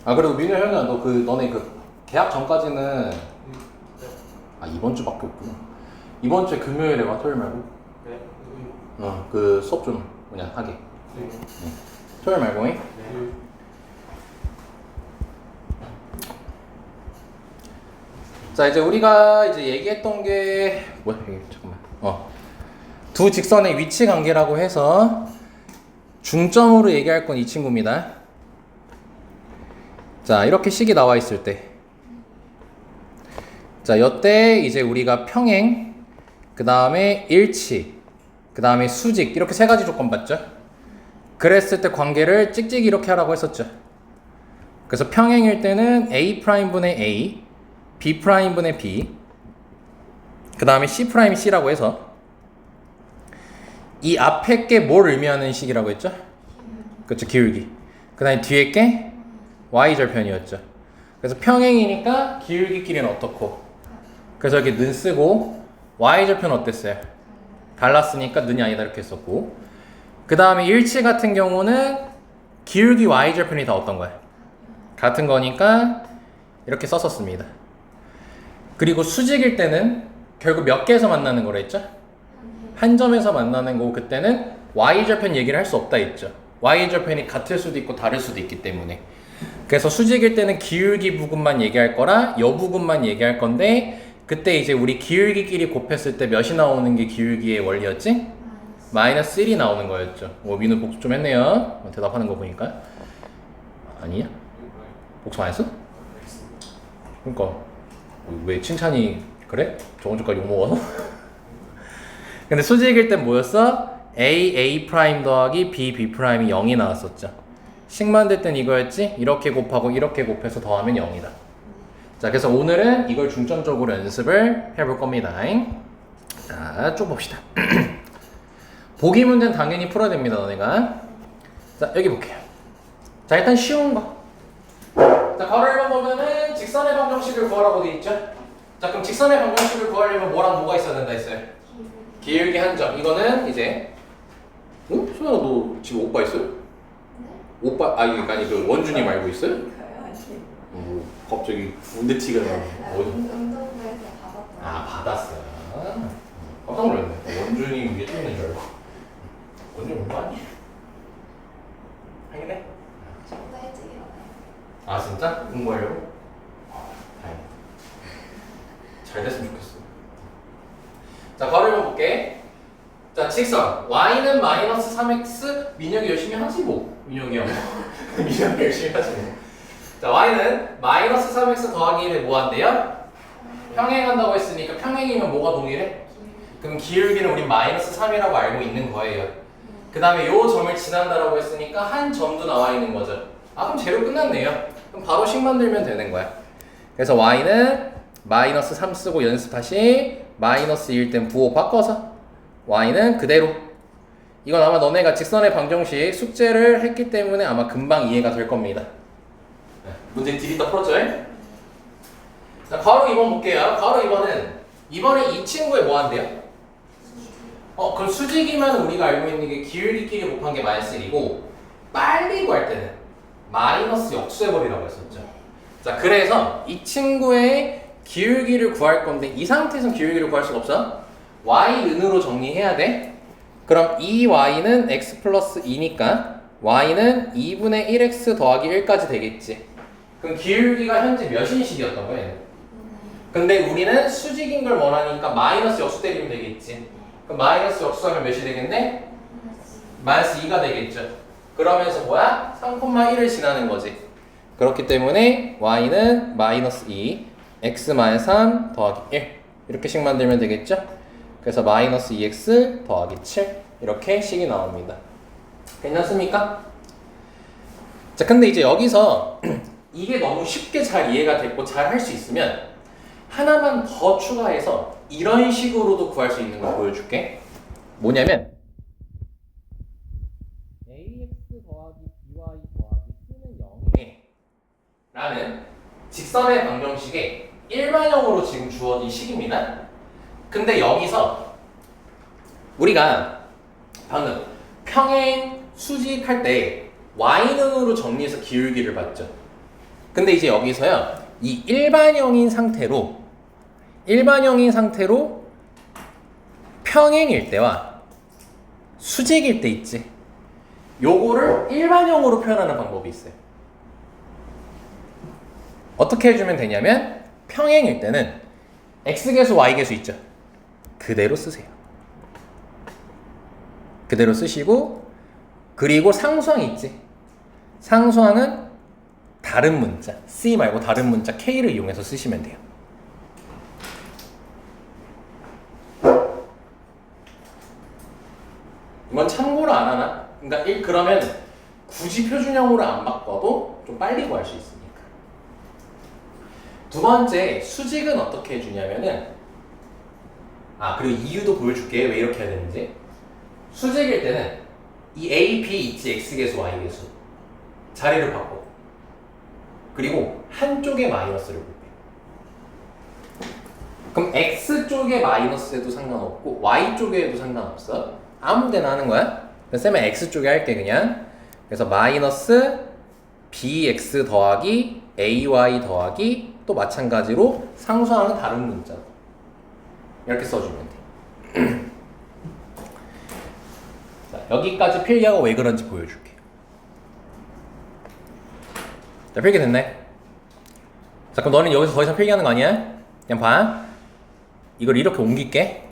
아 그리고 민우 형아 너 너네 계약 전까지는 이번 주밖에 없구나. 이번 주에 금요일에 와 토요일 말고. 네. 그 수업 좀 그냥 하게. 네. 토요일 말고. 네. 자 이제 우리가 이제 얘기했던 게 뭐야 이게 잠깐만. 두 직선의 위치 관계라고 해서 중점으로 얘기할 건 이 친구입니다. 자 이렇게 식이 나와 있을 때, 자 이때 이제 우리가 평행, 그 다음에 일치, 그 다음에 수직 이렇게 세 가지 조건 봤죠? 그랬을 때 관계를 찍찍 이렇게 하라고 했었죠. 그래서 평행일 때는 A' 분의 A, B' 분의 B, 그 다음에 C' C라고 해서 이 앞에 게 뭘 의미하는 식이라고 했죠? 그렇죠, 기울기. 그 다음에 뒤에 게 Y절편이었죠. 그래서 평행이니까 기울기끼리는 어떻고, 그래서 여기 는 쓰고 Y절편 어땠어요? 달랐으니까 는이 아니다 이렇게 했었고, 그 다음에 일치 같은 경우는 기울기 Y절편이 다 어떤 거야? 같은 거니까 이렇게 썼었습니다. 그리고 수직일 때는 결국 몇 개에서 만나는 거라 했죠? 한 점에서 만나는 거고, 그때는 Y절편 얘기를 할 수 없다 했죠. Y절편이 같을 수도 있고 다를 수도 있기 때문에. 그래서 수직일 때는 기울기 부분만 얘기할 거라 여 부분만 얘기할 건데, 그때 이제 우리 기울기끼리 곱했을 때 몇이 나오는 게 기울기의 원리였지? 마이너스 1이 나오는 거였죠. 민우 복습 좀 했네요. 대답하는 거 보니까. 아니야? 복습 안 했어? 그러니까 왜 칭찬이 그래? 저번 주까지 욕먹어서? 근데 수직일 땐 뭐였어? A 더하기 B B'이 0이 나왔었죠. 식만 될 땐 이거였지? 이렇게 곱하고 이렇게 곱해서 더하면 0이다. 자, 그래서 오늘은 이걸 중점적으로 연습을 해볼 겁니다. 자, 쭉 봅시다. 보기 문제는 당연히 풀어야 됩니다, 너네가. 자, 여기 볼게요. 자, 일단 쉬운 거. 자, 괄호 1번 보면은 직선의 방정식을 구하라고 돼 있죠? 자, 그럼 직선의 방정식을 구하려면 뭐랑 뭐가 있어야 된다 했어요? 기울기 한 점. 이거는 이제 소연아 너 지금 오빠 있어요? 네? 오빠 아니 그 원준이 말고 있어요? 갑자기 군대 티가 나네. 운동부에서 받았어요. 받았어요. 깜짝 놀랐네. 원준이 위에 또 있는 줄 알고. 원준이 공부 아니? 하긴 해? 저보다 일찍 일어나요. 진짜? 공부하려고? 다행이다. 잘 됐으면 좋겠어. 자, 괄호를 볼게. 자, 직선 y는 마이너스 3x. 민혁이 열심히 하지 뭐. 민혁이 형. 민혁이 열심히 하지 뭐. 자, y는 마이너스 3x 더하기 1에 뭐 한대요? 평행한다고 했으니까 평행이면 뭐가 동일해? 그럼 기울기는 우린 마이너스 3이라고 알고 있는 거예요. 그 다음에 요 점을 지난다라고 했으니까 한 점도 나와 있는 거죠. 그럼 재료 끝났네요. 그럼 바로 식 만들면 되는 거야. 그래서 y는 마이너스 3 쓰고 연습 다시 마이너스 1 땐 부호 바꿔서 y는 그대로. 이건 아마 너네가 직선의 방정식 숙제를 했기 때문에 아마 금방 이해가 될 겁니다. 문제 디귿다 풀었죠? 자, 괄호 2번 볼게요. 괄호 2번은 이번에 이 친구에 뭐 한대요? 그럼 수직이면 우리가 알고 있는 게 기울기끼리 곱한 게 마이너스 1이고, 빨리 구할 때는 마이너스 역수해버리라고 했었죠. 자, 그래서 이 친구의 기울기를 구할 건데 이 상태에서는 기울기를 구할 수가 없어. y는으로 정리해야 돼. 그럼 이 y는 x 플러스 2니까 y는 2분의 1x 더하기 1까지 되겠지. 그럼 기울기가 현재 몇 인식이었던 거예요? 근데 우리는 수직인 걸 원하니까 마이너스 역수 때리면 되겠지. 그럼 마이너스 역수하면 몇이 되겠네? 마이너스 2가 되겠죠. 그러면서 뭐야? 3,1을 지나는 거지. 그렇기 때문에 y는 마이너스 2, x 마이너스 3 더하기 1 이렇게 식 만들면 되겠죠? 그래서 마이너스 2x 더하기 7 이렇게 식이 나옵니다. 괜찮습니까? 자, 근데 이제 여기서 이게 너무 쉽게 잘 이해가 됐고 잘 할 수 있으면 하나만 더 추가해서 이런 식으로도 구할 수 있는 걸 보여줄게. 뭐냐면 ax 더하기 by 더하기 c는 0에 라는 직선의 방정식에 일반형으로 지금 주어진 식입니다. 근데 여기서 우리가 방금 평행 수직할 때 y는으로 정리해서 기울기를 봤죠. 근데 이제 여기서요, 이 일반형인 상태로 평행일 때와 수직일 때 있지. 요거를 일반형으로 표현하는 방법이 있어요. 어떻게 해주면 되냐면 평행일 때는 x계수 y계수 있죠. 그대로 쓰세요. 그대로 쓰시고, 그리고 상수항 있지. 상수항은 다른 문자 C 말고 다른 문자 K를 이용해서 쓰시면 돼요. 이건 참고로 안 하나? 그러니까 그러면 굳이 표준형으로 안 바꿔도 좀 빨리 구할 수 있으니까. 두 번째, 수직은 어떻게 해주냐면은, 그리고 이유도 보여줄게. 왜 이렇게 해야 되는지. 수직일 때는 이 A, B 있지. X계수, Y계수. 자리를 바꿔. 그리고 한쪽에 마이너스를 볼게. 그럼 X쪽에 마이너스에도 상관없고 Y쪽에도 상관없어. 아무 데나 하는 거야. 쌤은 X쪽에 할게 그냥. 그래서 마이너스 BX 더하기 AY 더하기 또 마찬가지로 상수항은 다른 문자. 이렇게 써주면 돼. 자, 여기까지 필기하고 왜 그런지 보여줄게. 자, 필기 됐네. 자, 그럼 너는 여기서 더 이상 필기하는 거 아니야? 그냥 봐. 이걸 이렇게 옮길게.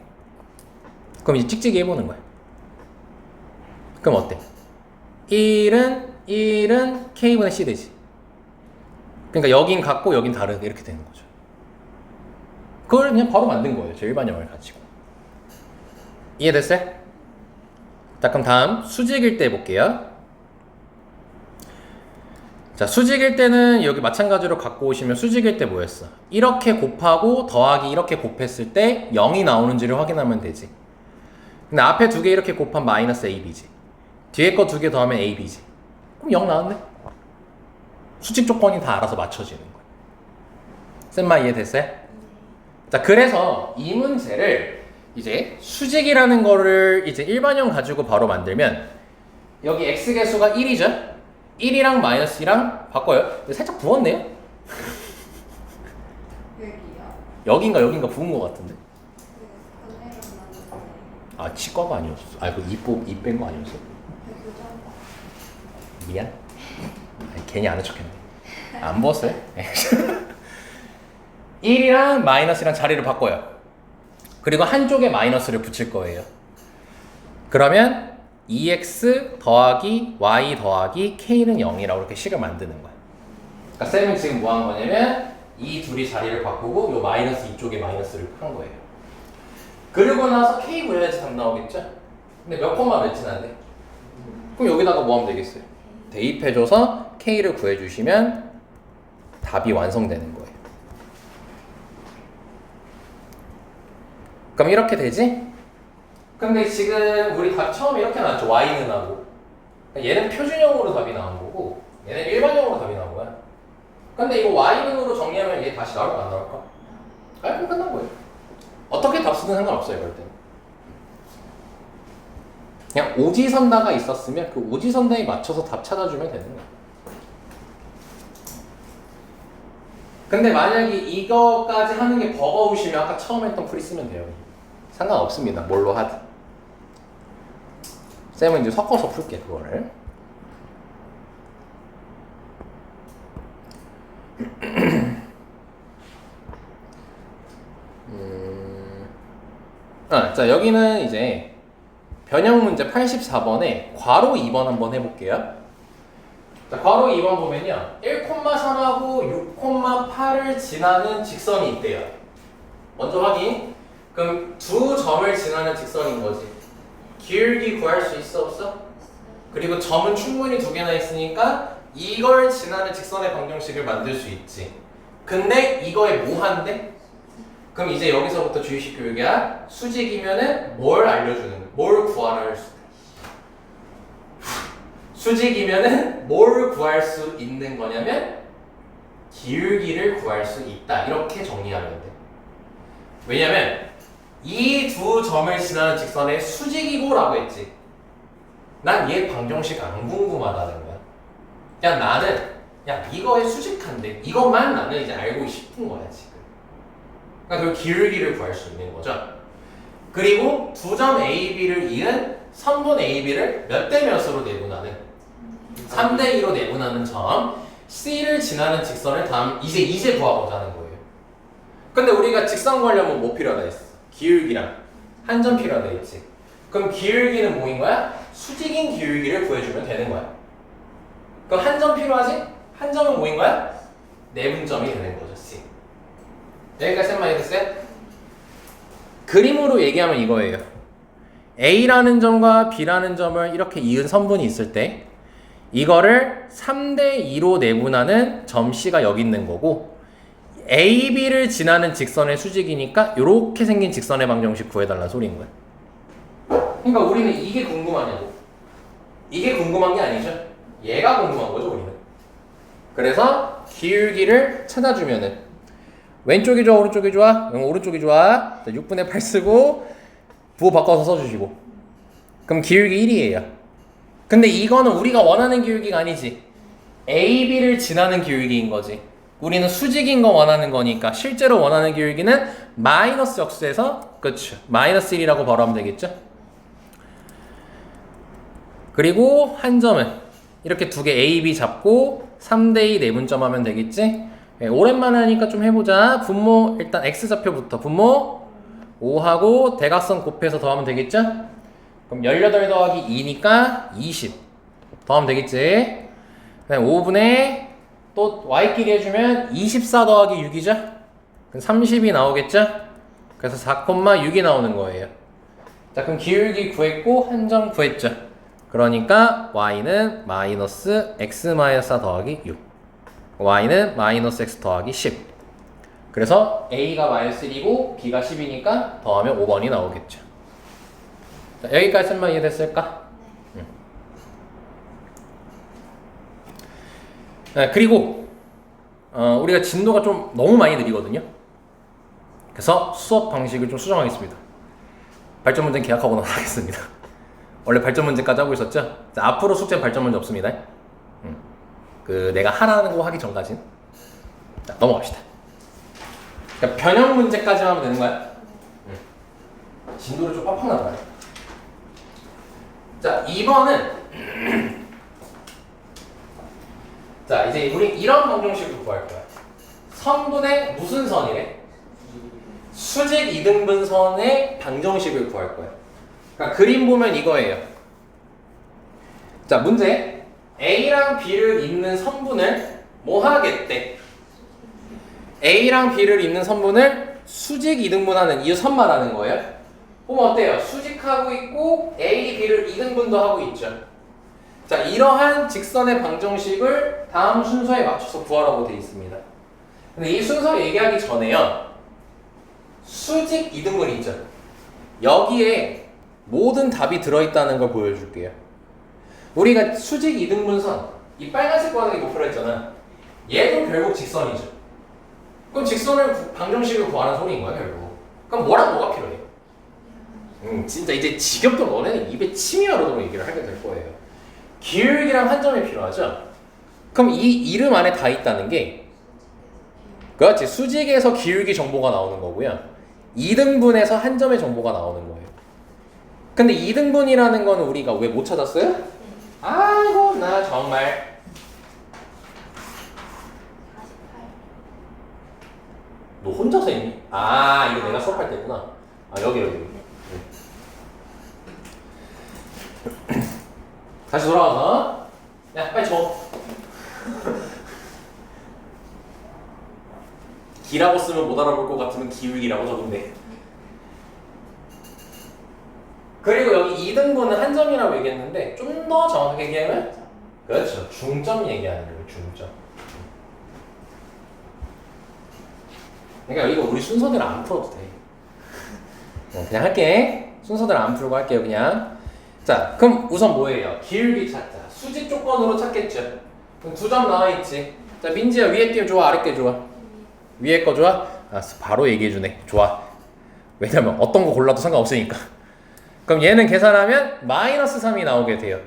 그럼 이제 찍찍이 해보는 거야. 그럼 어때? 1은 K분의 C 되지. 그러니까 여긴 같고 여긴 다르게 이렇게 되는 거죠. 그걸 그냥 바로 만든 거예요. 제 일반형을 가지고. 이해됐어요? 자, 그럼 다음 수직일 때 해볼게요. 자, 수직일 때는 여기 마찬가지로 갖고 오시면 수직일 때 뭐였어? 이렇게 곱하고 더하기 이렇게 곱했을 때 0이 나오는지를 확인하면 되지. 근데 앞에 두 개 이렇게 곱하면 마이너스 AB지. 뒤에 거 두 개 더하면 AB지. 그럼 0 나왔네? 수직 조건이 다 알아서 맞춰지는 거야. 쌤마 이해됐어요? 자, 그래서 이 문제를 이제 수직이라는 거를 이제 일반형 가지고 바로 만들면 여기 x계수가 1이죠? 1이랑 마이너스 2랑 바꿔요. 살짝 부었네요? 여기요? 여긴가 부은 거 같은데? 치과가 아니었어. 그 입 뺀 거 아니었어? 미안. 괜히 아는 척했네. 안 부었어요? 1이랑 마이너스랑 자리를 바꿔요. 그리고 한쪽에 마이너스를 붙일 거예요. 그러면 2x 더하기 y 더하기 k는 0이라고 이렇게 식을 만드는 거야. 그러니까 쌤은 지금 뭐 한 거냐면 이 둘이 자리를 바꾸고 요 마이너스 이쪽에 마이너스를 한 거예요. 그리고 나서 k 구해야지 답 나오겠죠? 근데 몇 콤마 몇 지났네? 그럼 여기다가 뭐 하면 되겠어요? 대입해줘서 k를 구해주시면 답이 완성되는 거예요. 그럼 이렇게 되지? 근데 지금 우리 답 처음에 이렇게 나왔죠. y는 하고. 얘는 표준형으로 답이 나온 거고 얘는 일반형으로 답이 나온 거야. 근데 이거 y는으로 정리하면 얘 다시 나올까 안 나올까? 그럼 끝난 거예요. 어떻게 답 쓰든 상관없어요. 그럴 때는. 그냥 오지선다가 있었으면 그 오지선다에 맞춰서 답 찾아주면 되는 거야. 근데 만약에 이거까지 하는 게 버거우시면 아까 처음에 했던 풀이 쓰면 돼요. 상관없습니다. 뭘로 하든. 쌤은 이제 섞어서 풀게 그거를. 자, 여기는 이제 변형 문제 84번에 괄호 2번 한번 해볼게요. 자, 괄호 2번 보면요. 1,3하고 6,8을 지나는 직선이 있대요. 먼저 확인. 그럼 두 점을 지나는 직선인 거지. 기울기 구할 수 있어 없어? 그리고 점은 충분히 두 개나 있으니까 이걸 지나는 직선의 방정식을 만들 수 있지. 근데 이거에 무한대? 그럼 이제 여기서부터 주의식 교육이야. 수직이면은 뭘 알려주는 거야? 뭘 구하라 할 수. 수직이면은 뭘 구할 수 있는 거냐면 기울기를 구할 수 있다. 이렇게 정리하면 돼. 왜냐면 이 두 점을 지나는 직선의 수직이고라고 했지. 난 얘 방정식 안 궁금하다는 거야. 그냥 나는 야 이거에 수직한데 이것만 나는 이제 알고 싶은 거야 지금. 그러니까 그 기울기를 구할 수 있는 거죠. 그리고 두 점 AB를 이은 선분 AB를 몇 대 몇으로 내분하는 3대 2로 내분하는 점 C를 지나는 직선을 다음 이제 구하고자 하는 거예요. 근데 우리가 직선 구하려면 뭐 필요하다 했어? 기울기랑 한 점 필요하다 했지. 그럼 기울기는 뭐인 거야? 수직인 기울기를 구해주면 되는 거야. 그럼 한 점 필요하지? 한 점은 뭐인 거야? 내분점이 되는 거죠, C. 여기까지 셈많이 됐어요? 그림으로 얘기하면 이거예요. A라는 점과 B라는 점을 이렇게 이은 선분이 있을 때 이거를 3대 2로 내분하는 점 C가 여기 있는 거고 A, B를 지나는 직선의 수직이니까 이렇게 생긴 직선의 방정식 구해달라는 소리인 거야. 그러니까 우리는 이게 궁금하냐고. 이게 궁금한 게 아니죠. 얘가 궁금한 거죠, 우리는. 그래서 기울기를 찾아주면은 왼쪽이 좋아, 오른쪽이 좋아? 오른쪽이 좋아. 6분의 8 쓰고 부호 바꿔서 써주시고. 그럼 기울기 1이에요. 근데 이거는 우리가 원하는 기울기가 아니지. A, B를 지나는 기울기인 거지. 우리는 수직인 거 원하는 거니까 실제로 원하는 기울기는 마이너스 역수에서 그렇죠. 마이너스 1이라고 바로 하면 되겠죠. 그리고 한 점은 이렇게 두 개 A, B 잡고 3대2 내분점 하면 되겠지. 네, 오랜만에 하니까 좀 해보자. 분모 일단 X좌표부터 분모 5하고 대각선 곱해서 더하면 되겠죠. 그럼 18 더하기 2니까 20 더하면 되겠지. 그다음 5분의 또 Y끼리 해주면 24 더하기 6이죠. 그럼 30이 나오겠죠. 그래서 4,6이 나오는 거예요. 자 그럼 기울기 구했고 한 점 구했죠. 그러니까 Y는 마이너스 X-4 더하기 6 Y는 마이너스 X 더하기 10 그래서 A가 마이너스 1이고 B가 10이니까 더하면 5번이 나오겠죠. 자, 여기까지만 이해됐을까? 네. 네, 그리고 우리가 진도가 좀 너무 많이 느리거든요. 그래서 수업 방식을 좀 수정하겠습니다. 발전 문제는 계약하고 나가겠습니다. 원래 발전 문제까지 하고 있었죠? 자, 앞으로 숙제는 발전 문제 없습니다. 그 내가 하라는 거 하기 전까진. 자, 넘어갑시다. 그러니까 변형 문제까지만 하면 되는 거야. 진도를 좀 빡빡 나가요. 자, 2번은 자, 이제 우리 이런 방정식으로 구할 거야. 선분의 무슨 선이래? 수직 2등분 선의 방정식을 구할 거야. 그러니까 그림 보면 이거예요. 자, 문제. A랑 B를 잇는 선분을 뭐 하겠대? A랑 B를 잇는 선분을 수직 2등분하는 이 선 말하는 거예요. 보면 어때요? 수직하고 있고 A, B를 2등분도 하고 있죠. 자, 이러한 직선의 방정식을 다음 순서에 맞춰서 구하라고 되어 있습니다. 근데 이 순서 얘기하기 전에요. 수직 2등분 있죠. 여기에 모든 답이 들어있다는 걸 보여줄게요. 우리가 수직 2등분선, 이 빨간색 구하는 게 목표라 했잖아. 얘도 결국 직선이죠. 그럼 직선을 방정식을 구하는 소리인 거야, 결국. 그럼 뭐랑 뭐가 필요해? 진짜 이제 지겹던 너네는 입에 침이 마르도록 얘기를 하게 될 거예요. 기울기랑 한 점이 필요하죠? 그럼 이 이름 안에 다 있다는 게 그렇지, 수직에서 기울기 정보가 나오는 거고요. 2등분에서 한 점의 정보가 나오는 거예요. 근데 2등분이라는 거는 우리가 왜 못 찾았어요? 아이고 나 정말 너 혼자서 있니? 아 이거 내가 수업할 때구나. 아 여기 다시 돌아와서 야 빨리 줘. 기라고 쓰면 못 알아볼 것 같으면 기울기라고 적은데. 그리고 여기 2등분은 한 점이라고 얘기했는데 좀 더 정확하게 얘기하면 그렇죠, 중점 얘기하는 거예요. 중점. 그러니까 이거 우리 순서대로 안 풀어도 돼. 그냥 할게. 순서대로 안 풀고 할게요 그냥. 자 그럼 우선 뭐예요? 기울기 찾자. 수직 조건으로 찾겠죠. 그럼 두 점 나와있지. 자 민지야 위에 게 좋아 아래 게 좋아? 위에 거 좋아? 알았어, 바로 얘기해주네. 좋아. 왜냐면 어떤 거 골라도 상관없으니까. 그럼 얘는 계산하면 마이너스 3이 나오게 돼요.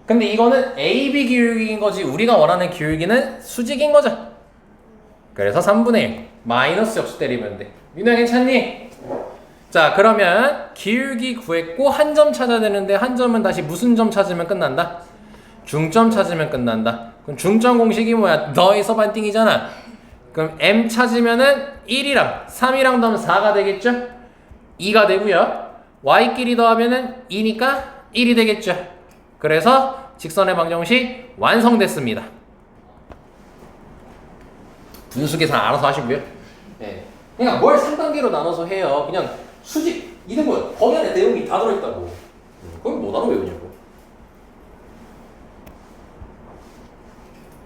근데 이거는 AB 기울기인 거지 우리가 원하는 기울기는 수직인 거죠. 그래서 3분의 1 마이너스 역수 때리면 돼. 민호야 괜찮니? 자 그러면 기울기 구했고 한 점 찾아야 되는데 한 점은 다시 무슨 점 찾으면 끝난다? 중점 찾으면 끝난다. 그럼 중점 공식이 뭐야? 너에서 반띵이잖아. 그럼 m 찾으면은 1이랑 3이랑 더하면 4가 되겠죠? 2가 되고요. y끼리 더하면은 2니까 1이 되겠죠. 그래서 직선의 방정식 완성됐습니다. 분수 계산 알아서 하시고요. 네. 그냥 뭘 3단계로 나눠서 해요. 그냥 수직 이등분 거기 안에 내용이 다 들어있다고. 그걸 못 알아 외우냐고.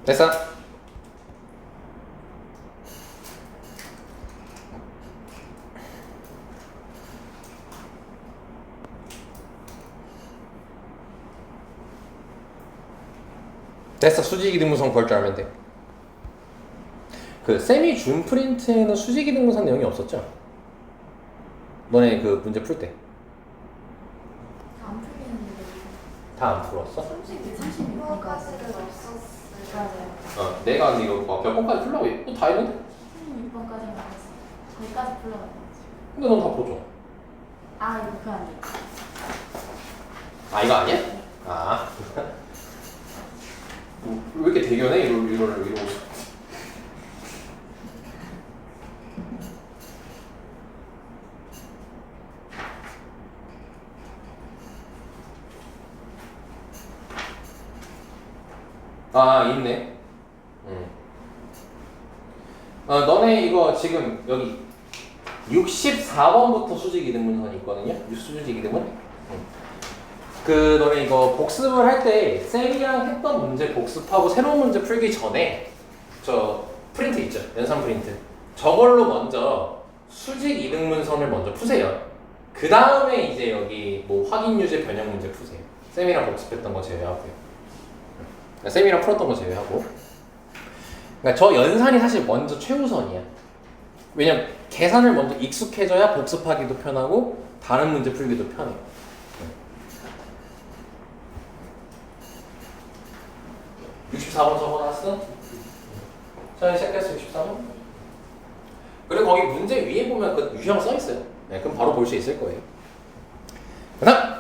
됐어? 됐어. 수직 이등분선 구할 줄 알면 돼. 그 쌤이 준 프린트에는 수직 이등분선 내용이 없었죠? 너네 그 문제 풀 때. 안 풀리는데 다 안 풀었어? 36번까지는 없었어요. 맞아요. 내가 이거 몇 번까지 풀라고 해? 다 했는데? 36번까지는 안 했어요. 거기까지 풀러가야 돼. 근데 넌 다 보죠. 아 이거 그거 안 돼. 아 이거 아니야? 아. 왜 이렇게 대견해? 이러고. 아 있네. 너네 이거 지금 여기 64번부터 수직 이등분선이 있거든요. 수직 이등분. 그 너네 이거 복습을 할 때 쌤이랑 했던 문제 복습하고 새로운 문제 풀기 전에 저 프린트 있죠. 연산 프린트. 저걸로 먼저 수직 이등분선을 먼저 푸세요. 그 다음에 이제 여기 뭐 확인 유제 변형 문제 푸세요. 쌤이랑 복습했던 거 제외하고요. 쌤이랑 풀었던 거 제외하고. 그러니까 저 연산이 사실 먼저 최우선이야. 왜냐면 계산을 먼저 익숙해져야 복습하기도 편하고 다른 문제 풀기도 편해. 64번 적어놨어? 자, 시작했어. 64번. 그리고 거기 문제 위에 보면 그 유형 써있어요. 네, 그럼 바로 볼 수 있을 거예요. 그 다음!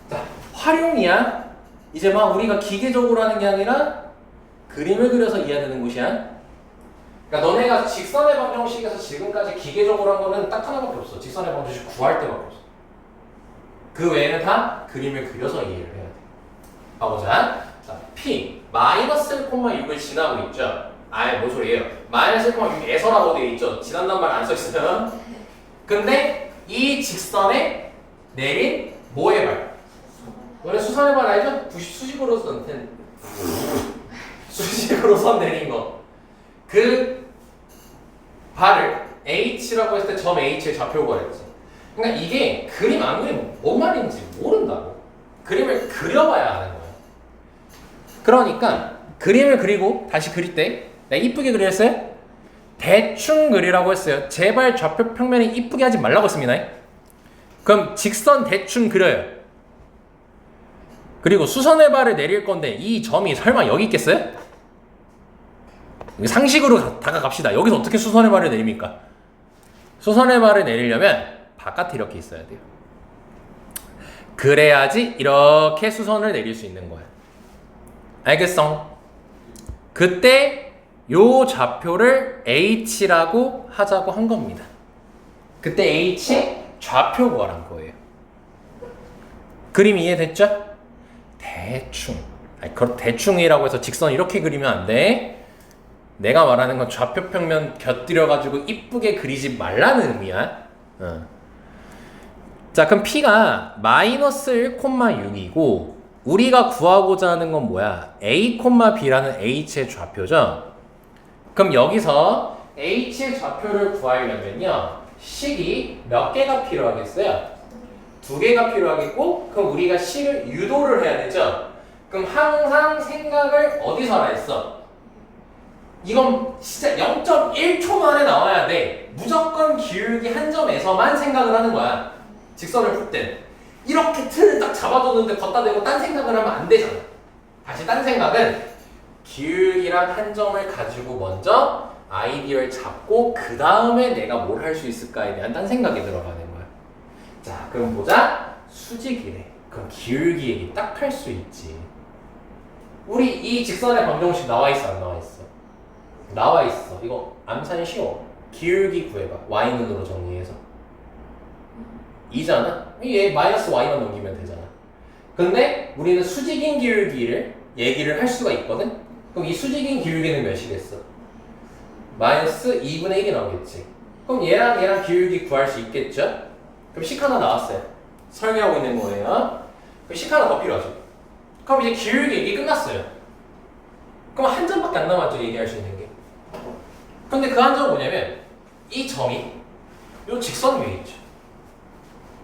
자, 활용이야. 이제 막 우리가 기계적으로 하는 게 아니라 그림을 그려서 이해하는 곳이야. 그러니까 너네가 직선의 방정식에서 지금까지 기계적으로 한 거는 딱 하나밖에 없어. 직선의 방정식 구할 때밖에 없어. 그 외에는 다 그림을 그려서 이해를 해야 돼. 봐보자. 자, P 마이너스 1,6을 지나고 있죠. 아예 뭔 소리예요? 마이너스 1,6에서라고 되어 있죠. 지난단 말 안 써있어요. 근데 이 직선에 내린 뭐의 발? 너네 수선의 발 알죠? 수직으로 선 내린 거. 그 발을 H라고 했을 때 점 H의 좌표가 그랬지. 그러니까 이게 그림 안 그리면 뭔 말인지 모른다고. 그림을 그려봐야 하는 거야. 그러니까 그림을 그리고 다시 그릴 때 내가 이쁘게 그렸어요? 대충 그리라고 했어요. 제발 좌표 평면이 이쁘게 하지 말라고 했습니다. 그럼 직선 대충 그려요. 그리고 수선의 발을 내릴 건데 이 점이 설마 여기 있겠어요? 상식으로 다가갑시다. 여기서 어떻게 수선의 발을 내립니까? 수선의 발을 내리려면 바깥에 이렇게 있어야 돼요. 그래야지 이렇게 수선을 내릴 수 있는 거야. 알겠어? 그때 요 좌표를 H라고 하자고 한 겁니다. 그때 H 좌표 구하란 거예요. 그림 이해됐죠? 대충. 그럼 대충이라고 해서 직선 이렇게 그리면 안 돼. 내가 말하는 건 좌표 평면 곁들여가지고 이쁘게 그리지 말라는 의미야. 자, 그럼 P가 마이너스 1,6이고 우리가 구하고자 하는 건 뭐야? A, B라는 H의 좌표죠? 그럼 여기서 H의 좌표를 구하려면요 식이 몇 개가 필요하겠어요? 2개가 필요하겠고 그럼 우리가 식을 유도를 해야 되죠? 그럼 항상 생각을 어디서 하라 했어? 이건 진짜 0.1초 만에 나와야 돼. 무조건 기울기 한 점에서만 생각을 하는 거야. 직선을 풀 땐. 이렇게 틀을 딱 잡아줬는데 걷다 대고 딴 생각을 하면 안 되잖아. 다시 딴 생각은 기울기랑 한 점을 가지고 먼저 아이디어를 잡고 그 다음에 내가 뭘 할 수 있을까에 대한 딴 생각이 들어가는 거야. 자, 그럼 보자. 수직이래. 그럼 기울기 얘기 딱 할 수 있지. 우리 이 직선의 방정식 나와 있어, 안 나와 있어? 나와 있어. 이거 암산 쉬워. 기울기 구해봐. y는으로 정리해서. 2잖아? 얘 마이너스 y만 넘기면 되잖아. 근데 우리는 수직인 기울기를 얘기를 할 수가 있거든? 그럼 이 수직인 기울기는 몇이겠어? 마이너스 2분의 1이 나오겠지. 그럼 얘랑 기울기 구할 수 있겠죠? 그럼 식 하나 나왔어요. 설계하고 있는 거예요. 그럼 식 하나 더 필요하죠. 그럼 이제 기울기 얘기 끝났어요. 그럼 한 점밖에 안 남았죠, 얘기할 수 있는 게. 근데 그 한 점은 뭐냐면 이 점이 요 직선 위에 있죠.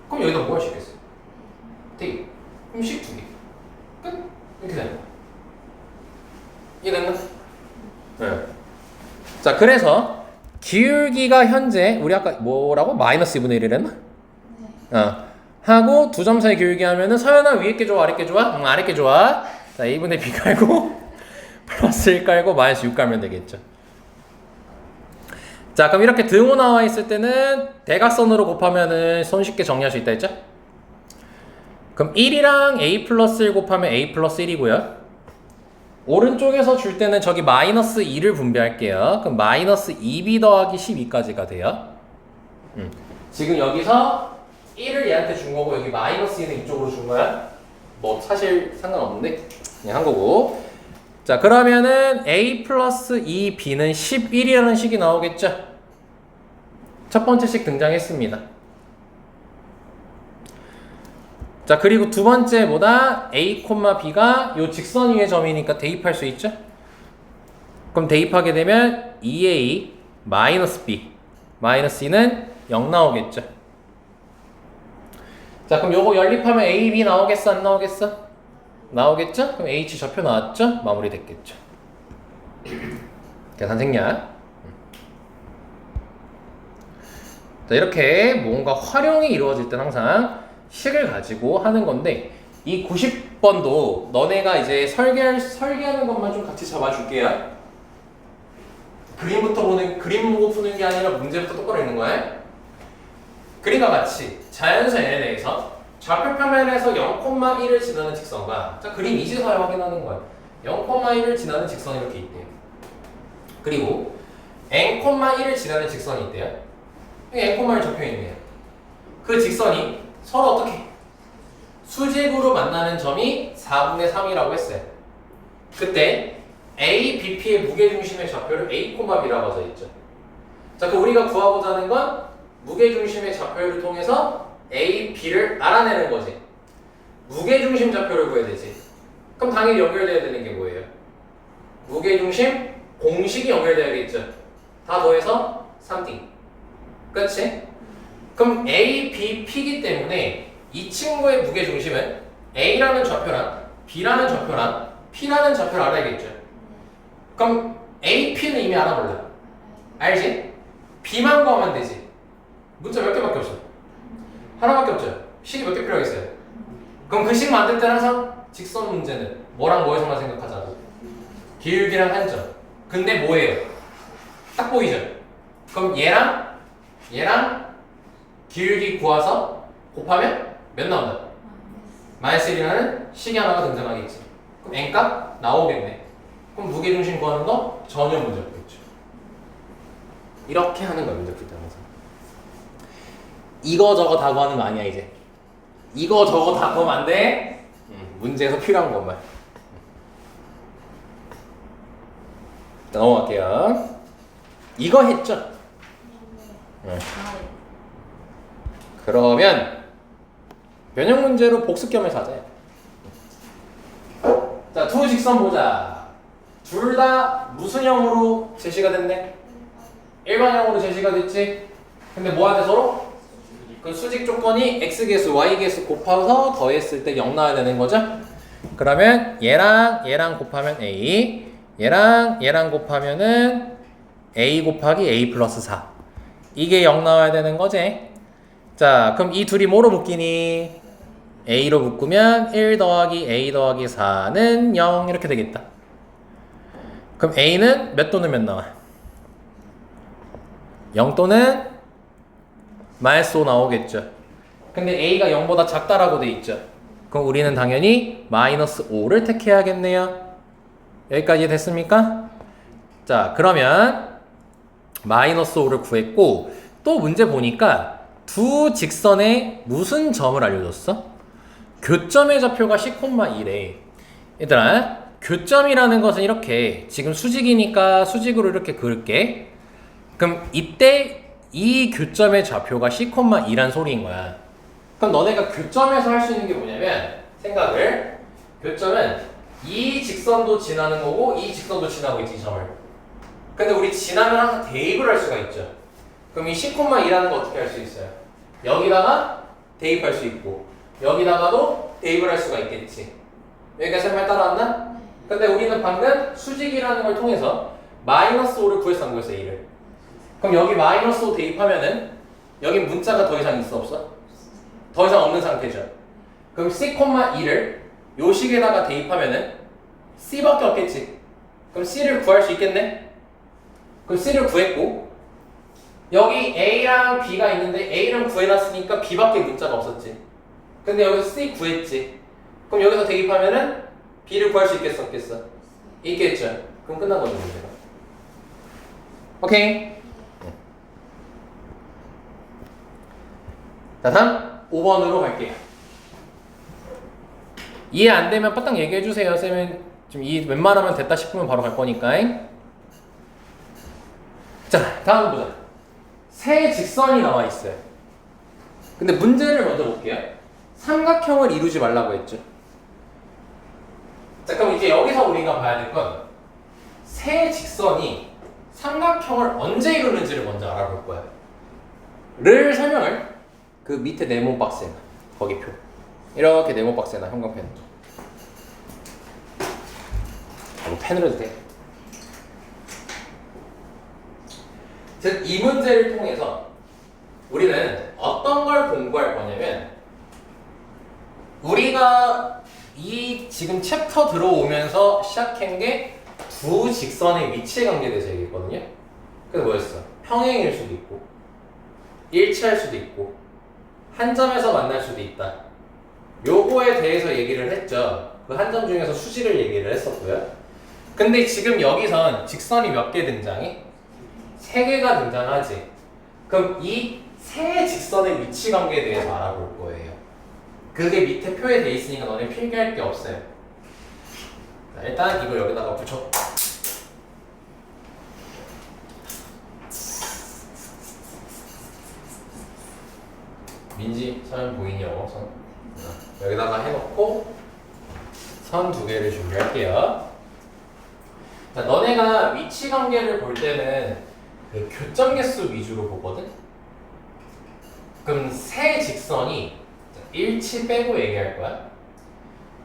그럼 여기다 뭐 할 수 있겠어요? 되게 그럼 식 두 개. 끝. 이렇게 되는 거야. 이해됐나? 네. 자, 그래서 기울기가 현재 우리 아까 뭐라고? 마이너스 2분의 1이랬나? 네. 하고 두 점 사이 기울기 하면은 서연아 위에 게 좋아 아래 게 좋아? 아래 게 좋아. 자, 2분의 B 깔고 플러스 1 깔고 마이너스 6 깔면 되겠죠. 자, 그럼 이렇게 등호 나와 있을 때는 대각선으로 곱하면은 손쉽게 정리할 수 있다 했죠? 그럼 1이랑 A 플러스 1 곱하면 A 플러스 1이고요. 오른쪽에서 줄 때는 저기 마이너스 2를 분배할게요. 그럼 마이너스 2B 더하기 12까지가 돼요. 지금 여기서 1을 얘한테 준 거고 여기 마이너스 2는 이쪽으로 준 거야. 뭐 사실 상관없는데 그냥 한 거고. 자, 그러면은 A 플러스 2B는 11이라는 식이 나오겠죠? 첫 번째 식 등장했습니다. 자, 그리고 두 번째 뭐다? A, B가 요 직선 위의 점이니까 대입할 수 있죠? 그럼 대입하게 되면 2A 마이너스 B 마이너스 2는 0 나오겠죠? 자, 그럼 요거 연립하면 A, B 나오겠어? 안 나오겠어? 나오겠죠? 그럼 H 좌표 나왔죠? 마무리 됐겠죠? 계산 생략. 자, 이렇게 뭔가 활용이 이루어질 땐 항상 식을 가지고 하는 건데 이 90번도 너네가 이제 설계하는 것만 좀 같이 잡아줄게요. 그림 보고 푸는 게 아니라 문제부터 똑바로 있는 거야. 그림과 같이 자연수에 대해서 좌표표면에서 0,1을 지나는 직선과 자, 그림 이지서야 확인하는 거야. 0,1을 지나는 직선이 이렇게 있대요. 그리고 n,1을 지나는 직선이 있대요. n,1 적혀있네요. 그 직선이 서로 어떻게? 수직으로 만나는 점이 4분의 3이라고 했어요. 그때 A, BP의 무게중심의 좌표를 A, B라고 하져 있죠. 자, 그 우리가 구하고자 하는 건 무게중심의 좌표를 통해서 A, B를 알아내는 거지. 무게중심 좌표를 구해야 되지. 그럼 당연히 연결돼야 되는 게 뭐예요? 무게중심 공식이 연결돼야겠죠. 다 더해서 3D. 그렇지? 그럼 A, B, P이기 때문에 이 친구의 무게중심은 A라는 좌표랑 B라는 좌표랑 P라는 좌표를 알아야겠죠. 그럼 A, P는 이미 알아볼래. 알지? B만 구하면 되지. 문자 몇 개밖에 없어. 하나밖에 없죠. 식이 몇 개 필요하겠어요. 그럼 그 식 만들 때는 항상 직선 문제는 뭐랑 뭐에서만 생각하자고. 기울기랑 한 점. 근데 뭐예요? 딱 보이죠? 그럼 얘랑 기울기 구해서 곱하면 몇 나온다? 마이너스 1이라는 식이 하나가 등장하겠지. 그럼 n값 나오겠네. 그럼 무게중심 구하는 거 전혀 문제 없겠죠. 이렇게 하는 거야, 문제 풀 때 항상. 이거 저거 다 구하는 거 아니야 이제. 이거 저거 다 구하면 안 돼. 문제에서 필요한 것만. 자, 넘어갈게요. 이거 했죠? 네. 그러면 변형 문제로 복습 겸해서 하자. 자, 두 직선 보자. 둘 다 무슨 형으로 제시가 됐네? 일반형으로 제시가 됐지? 근데 뭐 하자 서로? 그 수직 조건이 x개수, y개수 곱해서 더했을 때 0 나와야 되는 거죠? 그러면 얘랑 곱하면 a, 얘랑 곱하면은 a 곱하기 a 플러스 4. 이게 0 나와야 되는 거지? 자, 그럼 이 둘이 뭐로 묶이니? a로 묶으면 1 더하기 a 더하기 4는 0 이렇게 되겠다. 그럼 a는 몇 또는 몇 나와? 0 또는 마이너스 5 나오겠죠. 근데 a가 0보다 작다라고 돼 있죠. 그럼 우리는 당연히 마이너스 5를 택해야겠네요. 여기까지 됐습니까? 자, 그러면 마이너스 5를 구했고 또 문제 보니까 두 직선에 무슨 점을 알려줬어? 교점의 좌표가 C,1에 얘들아, 교점이라는 것은 이렇게 지금 수직이니까 수직으로 이렇게 그을게. 그럼 이때 이 교점의 좌표가 C,2란 소리인 거야. 그럼 너네가 교점에서 할 수 있는 게 뭐냐면 생각을, 교점은 이 직선도 지나는 거고 이 직선도 지나고 있지, 이 점을. 근데 우리 지나면 항상 대입을 할 수가 있죠. 그럼 이 C,2라는 거 어떻게 할 수 있어요? 여기다가 대입할 수 있고 여기다가도 대입을 할 수가 있겠지. 여기까지 말 따라왔나? 근데 우리는 방금 수직이라는 걸 통해서 마이너스 5를 구해서 한 거였어, A를. 그럼 여기 마이너스 5 대입하면은 여기 문자가 더 이상 있어, 없어? 더 이상 없는 상태죠. 그럼 C,2를 요 식에다가 대입하면은 C밖에 없겠지. 그럼 C를 구할 수 있겠네? 그럼 C를 구했고 여기 A랑 B가 있는데 A랑 구해놨으니까 B밖에 문자가 없었지. 근데 여기서 C 구했지. 그럼 여기서 대입하면은 B를 구할 수 있겠어, 없겠어? 있겠죠. 그럼 끝난 거죠, 문제가. 오케이. 자, 다음 5번으로 갈게요. 이해 안 되면 빠딱 얘기해 주세요. 쌤은 좀 이해 웬만하면 됐다 싶으면 바로 갈 거니까. 자, 다음 보자. 세 직선이 나와 있어요. 근데 문제를 먼저 볼게요. 삼각형을 이루지 말라고 했죠. 자, 그럼 이제 여기서 우리가 봐야 될 건 세 직선이 삼각형을 언제 이루는지를 먼저 알아볼 거야. 를 설명을 그 밑에 네모 박스에 놔. 거기 표. 이렇게 네모 박스에 놔, 형광펜. 뭐 펜으로 해도 돼. 즉, 이 문제를 통해서 우리는 어떤 걸 공부할 거냐면 우리가 이 지금 챕터 들어오면서 시작한 게 두 직선의 위치 관계에 대해서 얘기했거든요. 그래서 뭐였어? 평행일 수도 있고 일치할 수도 있고 한 점에서 만날 수도 있다. 요거에 대해서 얘기를 했죠. 그 한 점 중에서 수직을 얘기를 했었고요. 근데 지금 여기선 직선이 몇 개 등장해? 3개가 등장하지. 그럼 이 세 직선의 위치 관계에 대해서 알아볼 거예요. 그게 밑에 표에 돼 있으니까 너네 필기할 게 없어요. 자, 일단 이걸 여기다가 붙여. 민지 선 보이냐고, 선. 여기다가 해놓고 선 2개를 준비할게요. 자, 너네가 위치 관계를 볼 때는 그 교점 개수 위주로 보거든? 그럼 세 직선이 일치 빼고 얘기할 거야.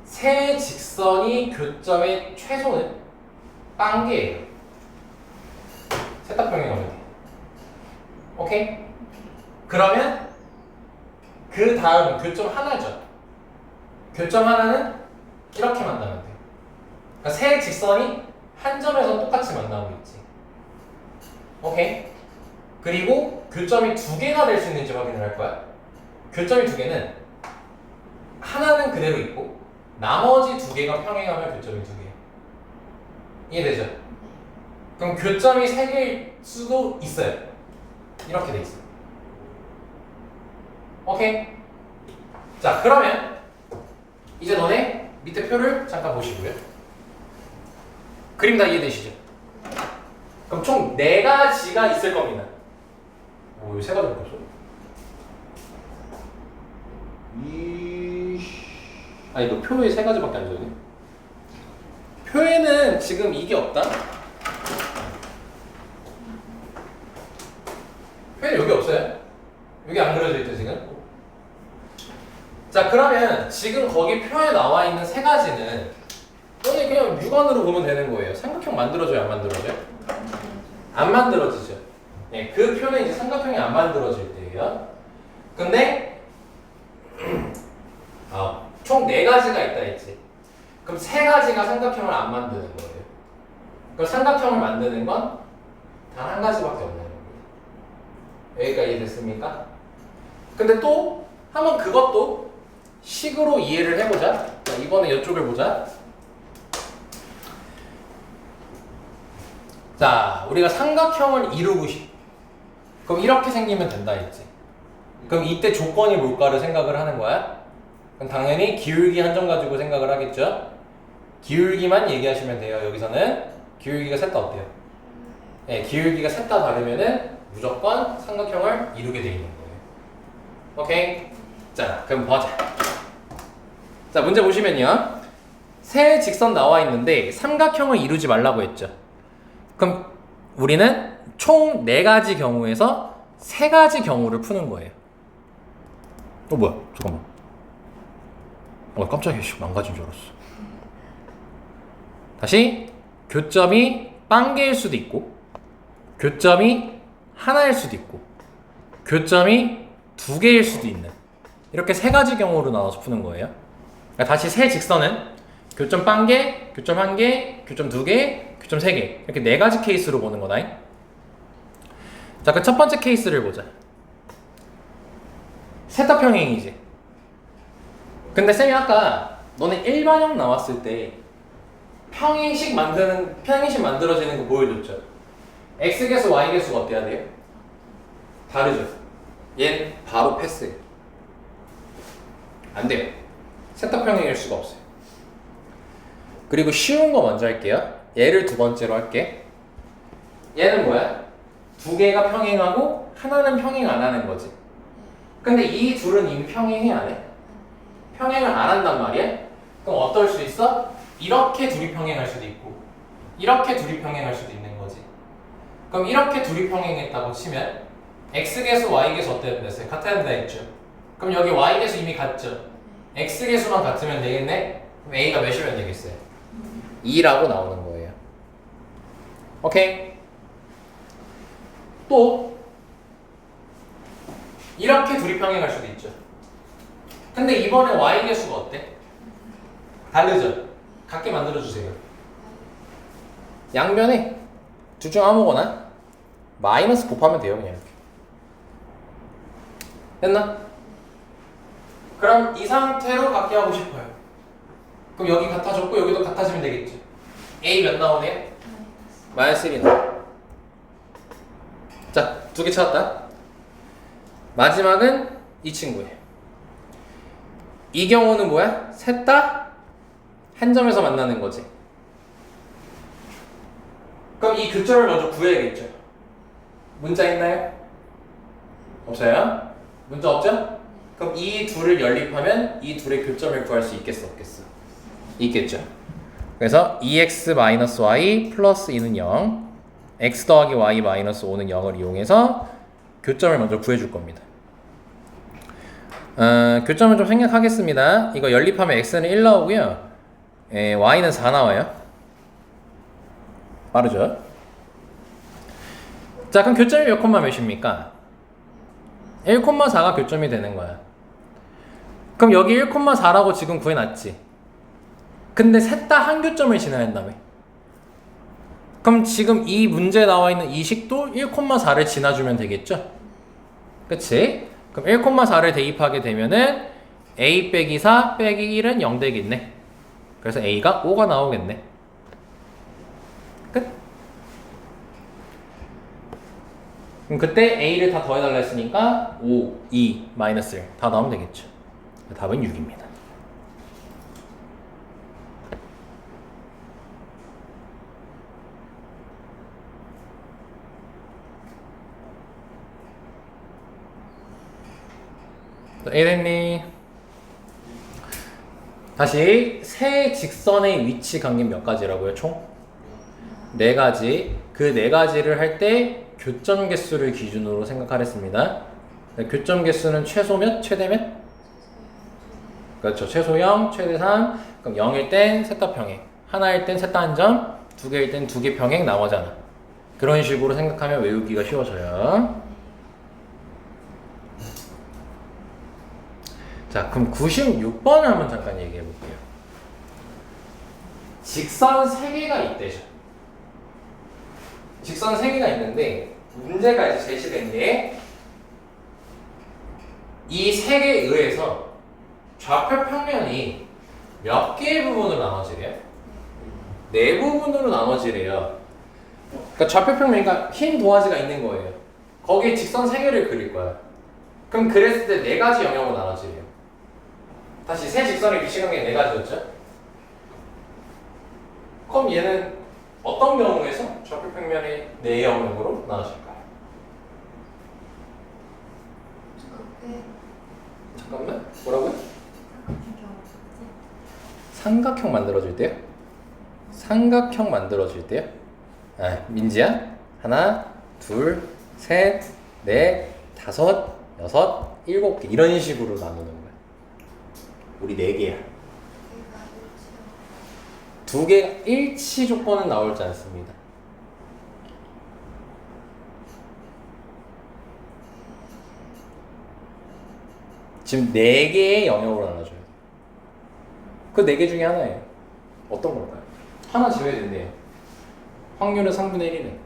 세 직선이 교점의 최소는 빵개예요. 세타평행 가면 돼. 오케이? 그러면 그 다음 교점 하나죠. 교점 하나는 이렇게 만나면 돼. 그러니까 세 직선이 한 점에서 똑같이 만나고 있지. 오케이? 그리고 교점이 2개가 될 수 있는지 확인을 할 거야. 교점이 2개는 하나는 그대로 있고 나머지 2개가 평행하면 교점이 2개. 이해되죠? 그럼 교점이 3개일 수도 있어요. 이렇게 돼 있어. 오케이? 자, 그러면 이제 너네 밑에 표를 잠깐 보시고요. 그림 다 이해되시죠? 그럼 총 4가지가 있을 겁니다. 오, 이거 3가지 없어? 아니, 너 표에 3가지밖에 안 적네? 표에는 지금 이게 없다? 표에는 여기 없어요? 여기 안 그려져 있죠, 지금? 자, 그러면 지금 거기 표에 나와 있는 3가지는 너네 그냥 육안으로 보면 되는 거예요. 삼각형 만들어져요, 안 만들어져요? 안 만들어지죠. 네, 그 표는 이제 삼각형이 안 만들어질 때예요. 근데 총 4가지가 있다 했지. 그럼 3가지가 삼각형을 안 만드는 거예요. 그럼 삼각형을 만드는 건 단 한 가지밖에 없는 겁니다. 여기까지 이해됐습니까? 근데 또 한번 그것도 식으로 이해를 해보자. 자, 이번에 이쪽을 보자. 자, 우리가 삼각형을 이루고 싶어. 그럼 이렇게 생기면 된다 했지. 그럼 이때 조건이 뭘까를 생각을 하는 거야? 그럼 당연히 기울기 한정 가지고 생각을 하겠죠? 기울기만 얘기하시면 돼요. 여기서는 기울기가 셋 다 어때요? 네, 기울기가 셋 다 다르면은 무조건 삼각형을 이루게 돼 있는 거예요. 오케이? 자, 그럼 보자. 자, 문제 보시면요. 세 직선 나와 있는데 삼각형을 이루지 말라고 했죠. 그럼 우리는 총 4가지 경우에서 3가지 경우를 푸는 거예요. 뭐야? 잠깐만. 깜짝이야. 망가진 줄 알았어. 다시 교점이 빵개일 수도 있고 교점이 하나일 수도 있고 교점이 2개일 수도 있는 이렇게 3가지 경우로 나눠서 푸는 거예요. 그러니까 다시 세 직선은 교점 빵개, 교점 1개, 교점 2개, 교점 3개 이렇게 4가지 케이스로 보는 거다. 자, 그 첫 번째 케이스를 보자. 세타평행이지. 근데 쌤이 아까 너네 일반형 나왔을 때 평행식 만들어지는 거 보여줬죠. x계수 y계수가 어때야 돼요? 다르죠. 얘는 바로 패스해요. 안 돼요. 세타평행일 수가 없어요. 그리고 쉬운 거 먼저 할게요. 얘를 두 번째로 할게. 얘는 뭐야? 2개가 평행하고 하나는 평행 안 하는 거지. 근데 이 둘은 이미 평행해 안 해? 평행을 안 한단 말이야? 그럼 어떨 수 있어? 이렇게 둘이 평행할 수도 있고 이렇게 둘이 평행할 수도 있는 거지. 그럼 이렇게 둘이 평행했다고 치면 x계수 y계수 어때야 된댔어요? 같아야 된다 했죠. 그럼 여기 y계수 이미 같죠. x계수만 같으면 되겠네? 그럼 a가 몇이면 되겠어요? 2라고 나오는 거예요. 오케이? 또 이렇게 둘이 평행할 수도 있죠. 근데 이번에 y계수가 어때? 다르죠? 같게 만들어주세요. 양변에 둘 중 아무거나 마이너스 곱하면 돼요. 그냥 이렇게. 됐나? 그럼 이 상태로 같게 하고 싶어요. 그럼 여기 같아졌고 여기도 같아지면 되겠죠. A 몇 나오네요? 마이너스 1이 나와. 자, 2개 찾았다. 마지막은 이 친구예요. 이 경우는 뭐야? 셋 다 한 점에서 만나는 거지. 그럼 이 교점을 먼저 구해야겠죠. 문자 있나요? 없어요? 문자 없죠? 그럼 이 둘을 연립하면 이 둘의 교점을 구할 수 있겠어 없겠어? 있겠죠. 그래서 2x-y 플러스 2는 0 x 더하기 y 마이너스 5는 0을 이용해서 교점을 먼저 구해줄 겁니다. 교점을 좀 생략하겠습니다. 이거 연립하면 x는 1 나오고요. y는 4 나와요. 빠르죠? 자, 그럼 교점이 몇 콤마 몇입니까? 1,4가 교점이 되는 거야. 그럼 여기 1,4라고 지금 구해놨지. 근데 셋 다 한 교점을 지나야 한다며. 그럼 지금 이 문제에 나와 있는 이 식도 1,4를 지나주면 되겠죠? 그치? 그럼 1,4를 대입하게 되면은 a 빼기 4 빼기 1은 0 되겠네. 그래서 a가 5가 나오겠네. 끝? 그럼 그때 a를 다 더해달라 했으니까 5, 2, 마이너스 1 다 넣으면 되겠죠. 답은 6입니다. A 됐니? 다시 세 직선의 위치 관계 몇 가지라고요? 총? 4가지. 그 4가지를 할 때 교점 개수를 기준으로 생각하랬습니다. 교점 개수는 최소 몇? 최대 몇? 그렇죠. 최소 0, 최대 3. 그럼 0일 땐 셋 다 평행. 하나일 땐 셋 다 한 점. 2개일 땐 2개 평행 나오잖아. 그런 식으로 생각하면 외우기가 쉬워져요. 자, 자, 그럼 96번을 한번 잠깐 얘기해 볼게요. 직선 3개가 있대죠. 직선 3개가 있는데 문제가 이제 제시된 게 이 3개에 의해서 좌표 평면이 몇 개의 부분으로 나눠지래요? 4부분으로 나눠지래요. 그러니까 좌표 평면이니까 흰 도화지가 있는 거예요. 거기에 직선 3개를 그릴 거야. 그럼 그랬을 때 4가지 영역으로 나눠지래요. 다시 세 직선이 비치는 게 4가지였죠? 그럼 얘는 어떤 경우에서 좌표 평면이 4영역으로 나눠질까요? 잠깐만, 뭐라고요? 삼각형 만들어줄 때요? 삼각형 만들어줄 때요? 아, 민지야? 하나, 둘, 셋, 넷, 다섯, 여섯, 7개 이런 식으로 나누는 거야. 우리 4개야. 2개가 일치 조건은 나오지 않습니다. 지금 4개의 영역으로 나눠줘요. 그 4개 중에 하나예요. 어떤 걸까요? 하나 제외된대요. 확률은 3분의 1이네.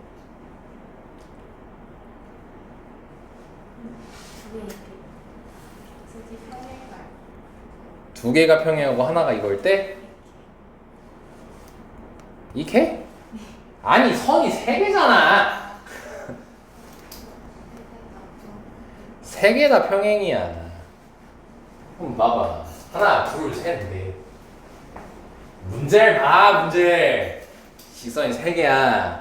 두 개가 평행하고 하나가 이걸 때? 이렇게? 아니 선이 3개잖아. 3개 다 평행이야. 그럼 봐봐. 하나, 둘, 셋, 넷. 문제를 봐, 문제. 직선이 3개야.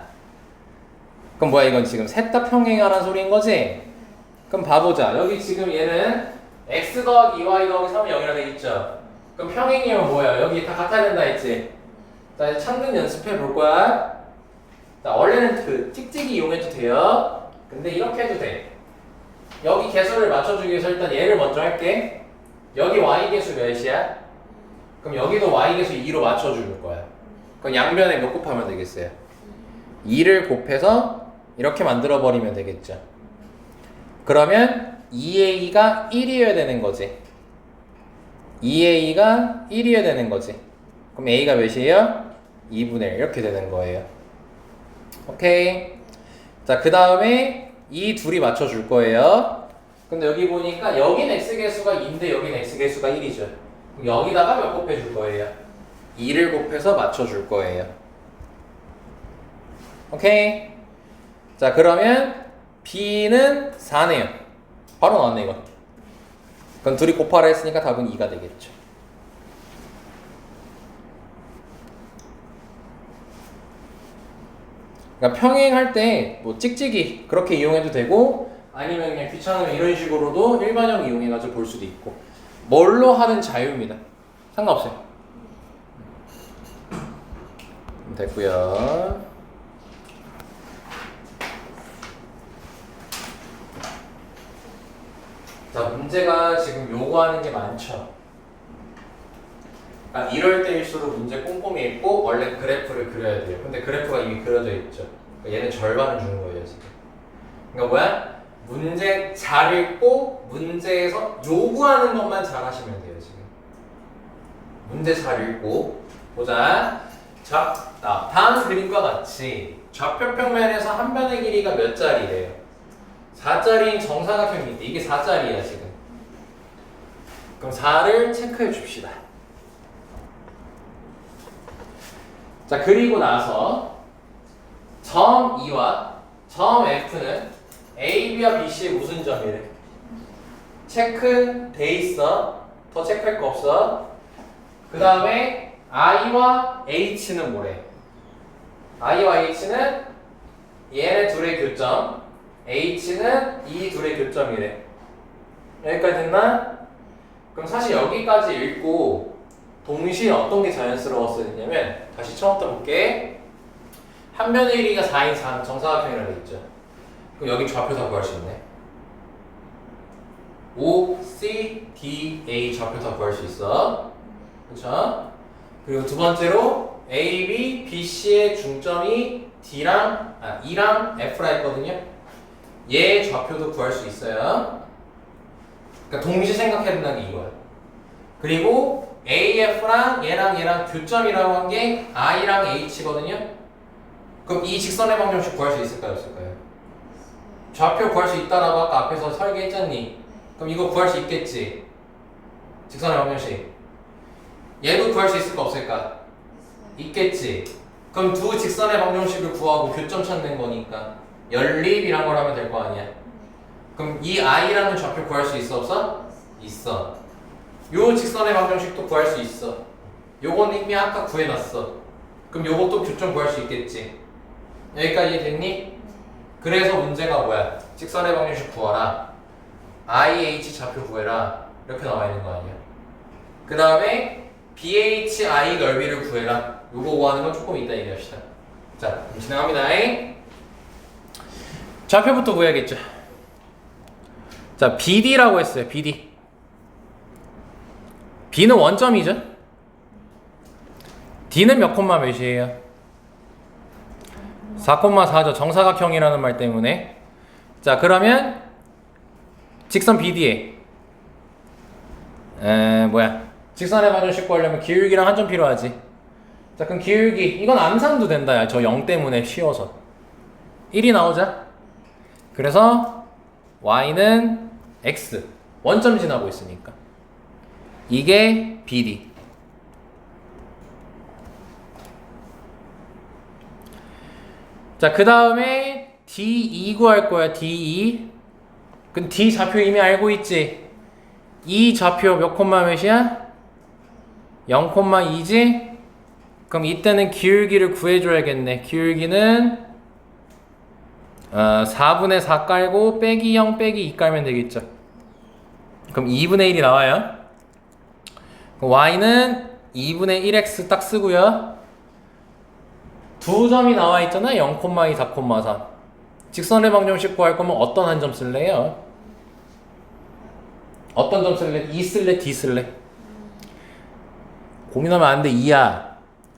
그럼 뭐야, 이건 지금 셋 다 평행하라는 소리인 거지? 그럼 봐보자. 여기 지금 얘는 x 더하기 2y 더하기 3은 0이라 돼 있죠? 그럼 평행이면 뭐야? 여기 다 같아야 된다 했지? 자, 이제 참는 연습해 볼 거야. 자, 원래는 그 찍찍이 이용해도 돼요. 근데 이렇게 해도 돼. 여기 개수를 맞춰주기 위해서 일단 얘를 먼저 할게. 여기 y 개수 몇이야? 그럼 여기도 y 개수 2로 맞춰주는 거야. 그럼 양변에 몇 곱하면 되겠어요? 2를 곱해서 이렇게 만들어 버리면 되겠죠. 그러면 2a가 1이어야 되는 거지. 2a가 1이어야 되는 거지. 그럼 a가 몇이에요? 2분의 1 이렇게 되는 거예요. 오케이. 자, 그 다음에 이 둘이 맞춰줄 거예요. 근데 여기 보니까 여긴 x개수가 2인데 여긴 x개수가 1이죠. 여기다가 몇 곱해줄 거예요? 2를 곱해서 맞춰줄 거예요. 오케이. 자, 그러면 b는 4네요. 바로 나왔네 이거. 그럼 둘이 곱하라 했으니까 답은 2가 되겠죠. 그러니까 평행할 때 뭐 찍찍이 그렇게 이용해도 되고 아니면 그냥 귀찮으면 이런 식으로도 일반형 이용해가지고 볼 수도 있고 뭘로 하든 자유입니다. 상관없어요. 됐고요. 자, 문제가 지금 요구하는 게 많죠. 아, 이럴 때일수록 문제 꼼꼼히 읽고 원래 그래프를 그려야 돼요. 근데 그래프가 이미 그려져 있죠. 그러니까 얘는 절반을 주는 거예요 지금. 그러니까 뭐야? 문제 잘 읽고 문제에서 요구하는 것만 잘 하시면 돼요 지금. 문제 잘 읽고 보자. 자, 다음 그림과 같이 좌표 평면에서 한 변의 길이가 몇 짜리래요? 4짜리인 정사각형이 있대. 이게 4짜리야 지금. 그럼 4를 체크해 줍시다. 자, 그리고 나서 점 E와 점 F는 A, B와 B, C의 무슨 점이래? 체크 돼 있어. 더 체크할 거 없어. 그 다음에 I와 H는 뭐래? I와 H는 얘네 둘의 교점, H는 이 둘의 교점이래. 여기까지 됐나? 그럼 사실 여기까지 읽고 동시에 어떤 게 자연스러웠어야 했냐면 다시 처음부터 볼게. 한 변의 길이가 4인 정사각형이라고 했죠. 그럼 여기 좌표 다 구할 수 있네. O, C, D, A 좌표 다 구할 수 있어. 그렇죠? 그리고 두 번째로 A, B, B, C의 중점이 E랑 F라 했거든요. 얘 좌표도 구할 수 있어요. 그러니까 동시 생각해야 된다는 게 이거야. 그리고 AF랑 얘랑 교점이라고 한 게 I랑 H거든요. 그럼 이 직선의 방정식 구할 수 있을까요? 없을까요? 좌표 구할 수 있다라고 아까 앞에서 설계했잖니? 그럼 이거 구할 수 있겠지? 직선의 방정식. 얘도 구할 수 있을까 없을까? 있겠지. 그럼 두 직선의 방정식을 구하고 교점 찾는 거니까 연립이란 걸 하면 될 거 아니야. 그럼 이 I라는 좌표 구할 수 있어 없어? 있어. 요 직선의 방정식도 구할 수 있어. 요건 이미 아까 구해놨어. 그럼 요것도 교점 구할 수 있겠지. 여기까지 이해됐니? 그래서 문제가 뭐야? 직선의 방정식 구하라. IH 좌표 구해라. 이렇게 나와 있는 거 아니야. 그 다음에 BHI 넓이를 구해라. 요거 구하는 건 조금 이따 얘기합시다. 자, 그럼 진행합니다. 좌표부터 구해야겠죠. 자, BD라고 했어요. BD. B는 원점이죠. D는 몇 콤마 몇이에요? 4,4죠. 정사각형이라는 말 때문에. 자, 그러면 직선 BD에 직선의 방정식 구하려면 기울기랑 한 점 필요하지. 자, 그럼 기울기 이건 암산도 된다. 야. 저 0 때문에 쉬워서 1이 나오자. 그래서 y는 x 원점 지나고 있으니까 이게 BD. 자, 그 다음에 D2 구할 거야. D2. 그럼 D 좌표 이미 알고 있지? 이 좌표 몇 콤마 몇이야? 0,2지? 그럼 이때는 기울기를 구해줘야겠네. 기울기는 4분의 4 깔고 빼기 0 빼기 2 깔면 되겠죠. 그럼 2분의 1이 나와요. 그럼 y는 2분의 1x 딱 쓰고요. 두 점이 나와 있잖아. 0,2, 4,3. 직선의 방정식 구할 거면 어떤 한 점 쓸래요? 어떤 점 쓸래? 2 쓸래? D 쓸래? 고민하면 안 돼. 2야.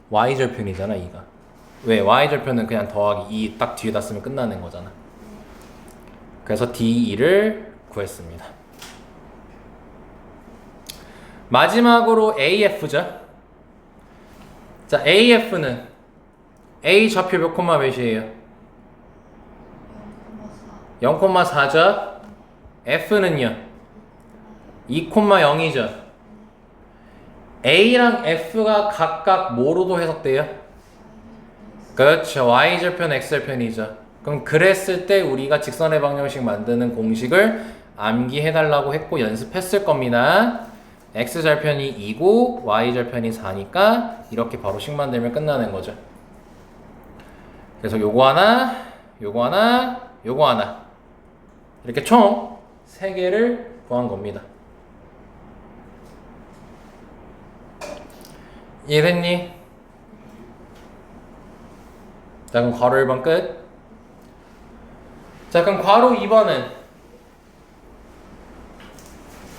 y절편이잖아. 2가. 왜? y절편은 그냥 더하기 2 딱 뒤에다 쓰면 끝나는 거잖아. 그래서 D2를 구했습니다. 마지막으로 AF죠. 자, AF는 A 좌표 몇 콤마 몇이에요? 0,4죠. F는요? 2,0이죠. A랑 F가 각각 뭐로도 해석돼요? 그렇죠. Y절편, X절편이죠. 그럼 그랬을 때 우리가 직선의 방정식 만드는 공식을 암기해달라고 했고 연습했을 겁니다. X절편이 2고 Y절편이 4니까 이렇게 바로 식 만들면 끝나는 거죠. 그래서 요거 하나, 요거 하나, 요거 하나 이렇게 총 3개를 구한 겁니다. 이해됐니? 자, 그럼 괄호 1번 끝. 자, 그럼 괄호 2번은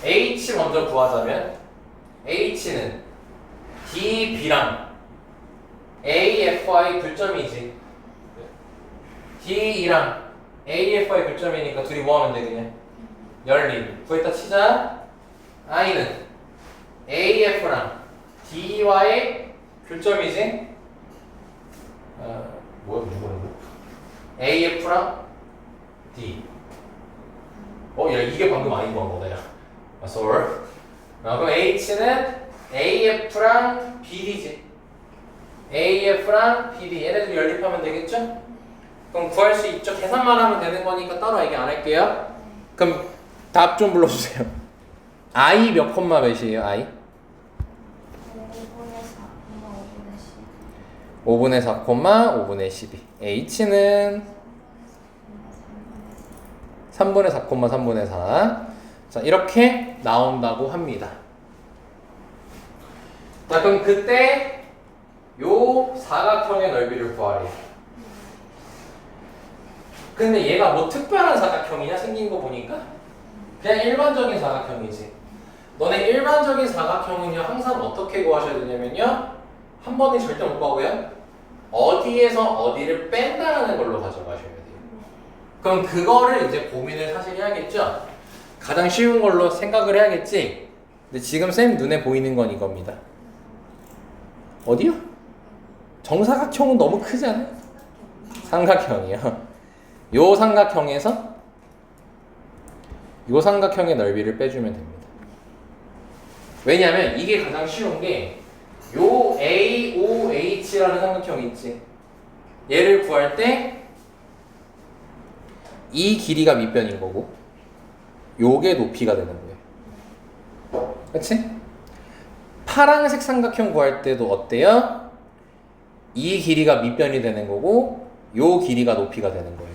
H 먼저 구하자면 H는 DB랑 AFI 교점이지. D랑 AFI 교점이니까 둘이 뭐 하면 돼? 그냥 연립. 구했다 치자. I는 AF랑 D와의 교점이지. 뭐야 누구는 거? AF랑 D. 야 이게 방금 아닌 거다 야. sorry. 그럼 H는 AF랑 BD지. AF랑 BD 얘네들 연립하면 되겠죠? 그럼 구할 수 있죠? 계산만 하면 되는 거니까 따로 얘기 안 할게요. 그럼 답 좀 불러주세요. I 몇 콤마 몇이에요? I? 5분의 4, 5분의 12. H는 3분의 4, 3분의 4. 자, 이렇게 나온다고 합니다. 자, 그럼 그때 요 사각형의 넓이를 구하래요. 근데 얘가 뭐 특별한 사각형이냐? 생긴 거 보니까 그냥 일반적인 사각형이지. 너네 일반적인 사각형은요 항상 어떻게 구하셔야 되냐면요 한 번에 절대 못 구하고요 어디에서 어디를 뺀다라는 걸로 가져가셔야 돼요. 그럼 그거를 이제 고민을 사실 해야겠죠. 가장 쉬운 걸로 생각을 해야겠지. 근데 지금 쌤 눈에 보이는 건 이겁니다. 어디요? 정사각형은 너무 크지 않아요? 삼각형이요. 요 삼각형에서 요 삼각형의 넓이를 빼주면 됩니다. 왜냐면 이게 가장 쉬운 게 요 AOH라는 삼각형이 있지. 얘를 구할 때 이 길이가 밑변인 거고 요게 높이가 되는 거예요. 그치? 파란색 삼각형 구할 때도 어때요? 이 길이가 밑변이 되는 거고 요 길이가 높이가 되는 거예요.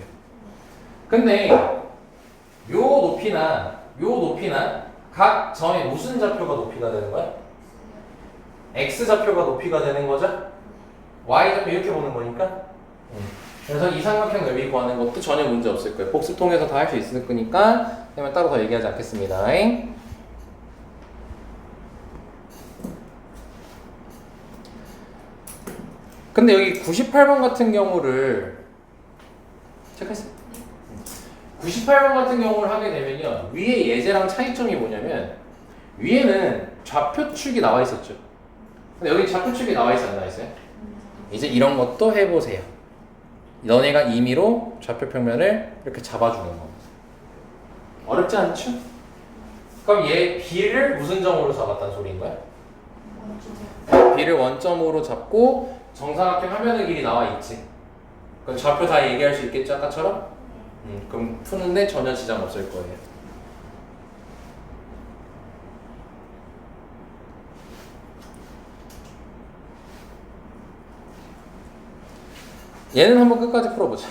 근데 요 높이나 각 점의 무슨 좌표가 높이가 되는 거야? X 좌표가 높이가 되는 거죠? Y 좌표 이렇게 보는 거니까. 그래서 이 삼각형 넓이 구하는 것도 전혀 문제 없을 거예요. 복습 통해서 다 할 수 있을 거니까 그러면 따로 더 얘기하지 않겠습니다. 근데 여기 98번 같은 경우를 체크했어요? 98번 같은 경우를 하게 되면요, 위에 예제랑 차이점이 뭐냐면 위에는 좌표축이 나와 있었죠. 근데 여기 좌표축이 나와 있어 안 나와 있어요? 이제 이런 것도 해보세요. 너네가 임의로 좌표 평면을 이렇게 잡아주는 겁니다. 어렵지 않죠? 그럼 얘 B를 무슨 점으로 잡았다는 소리인 거야? B를 원점으로 잡고 정사각형 화면의 길이 나와 있지. 그럼 좌표 다 얘기할 수 있겠죠, 아까처럼? 그럼 푸는데 전혀 지장 없을 거예요. 얘는 한번 끝까지 풀어보자.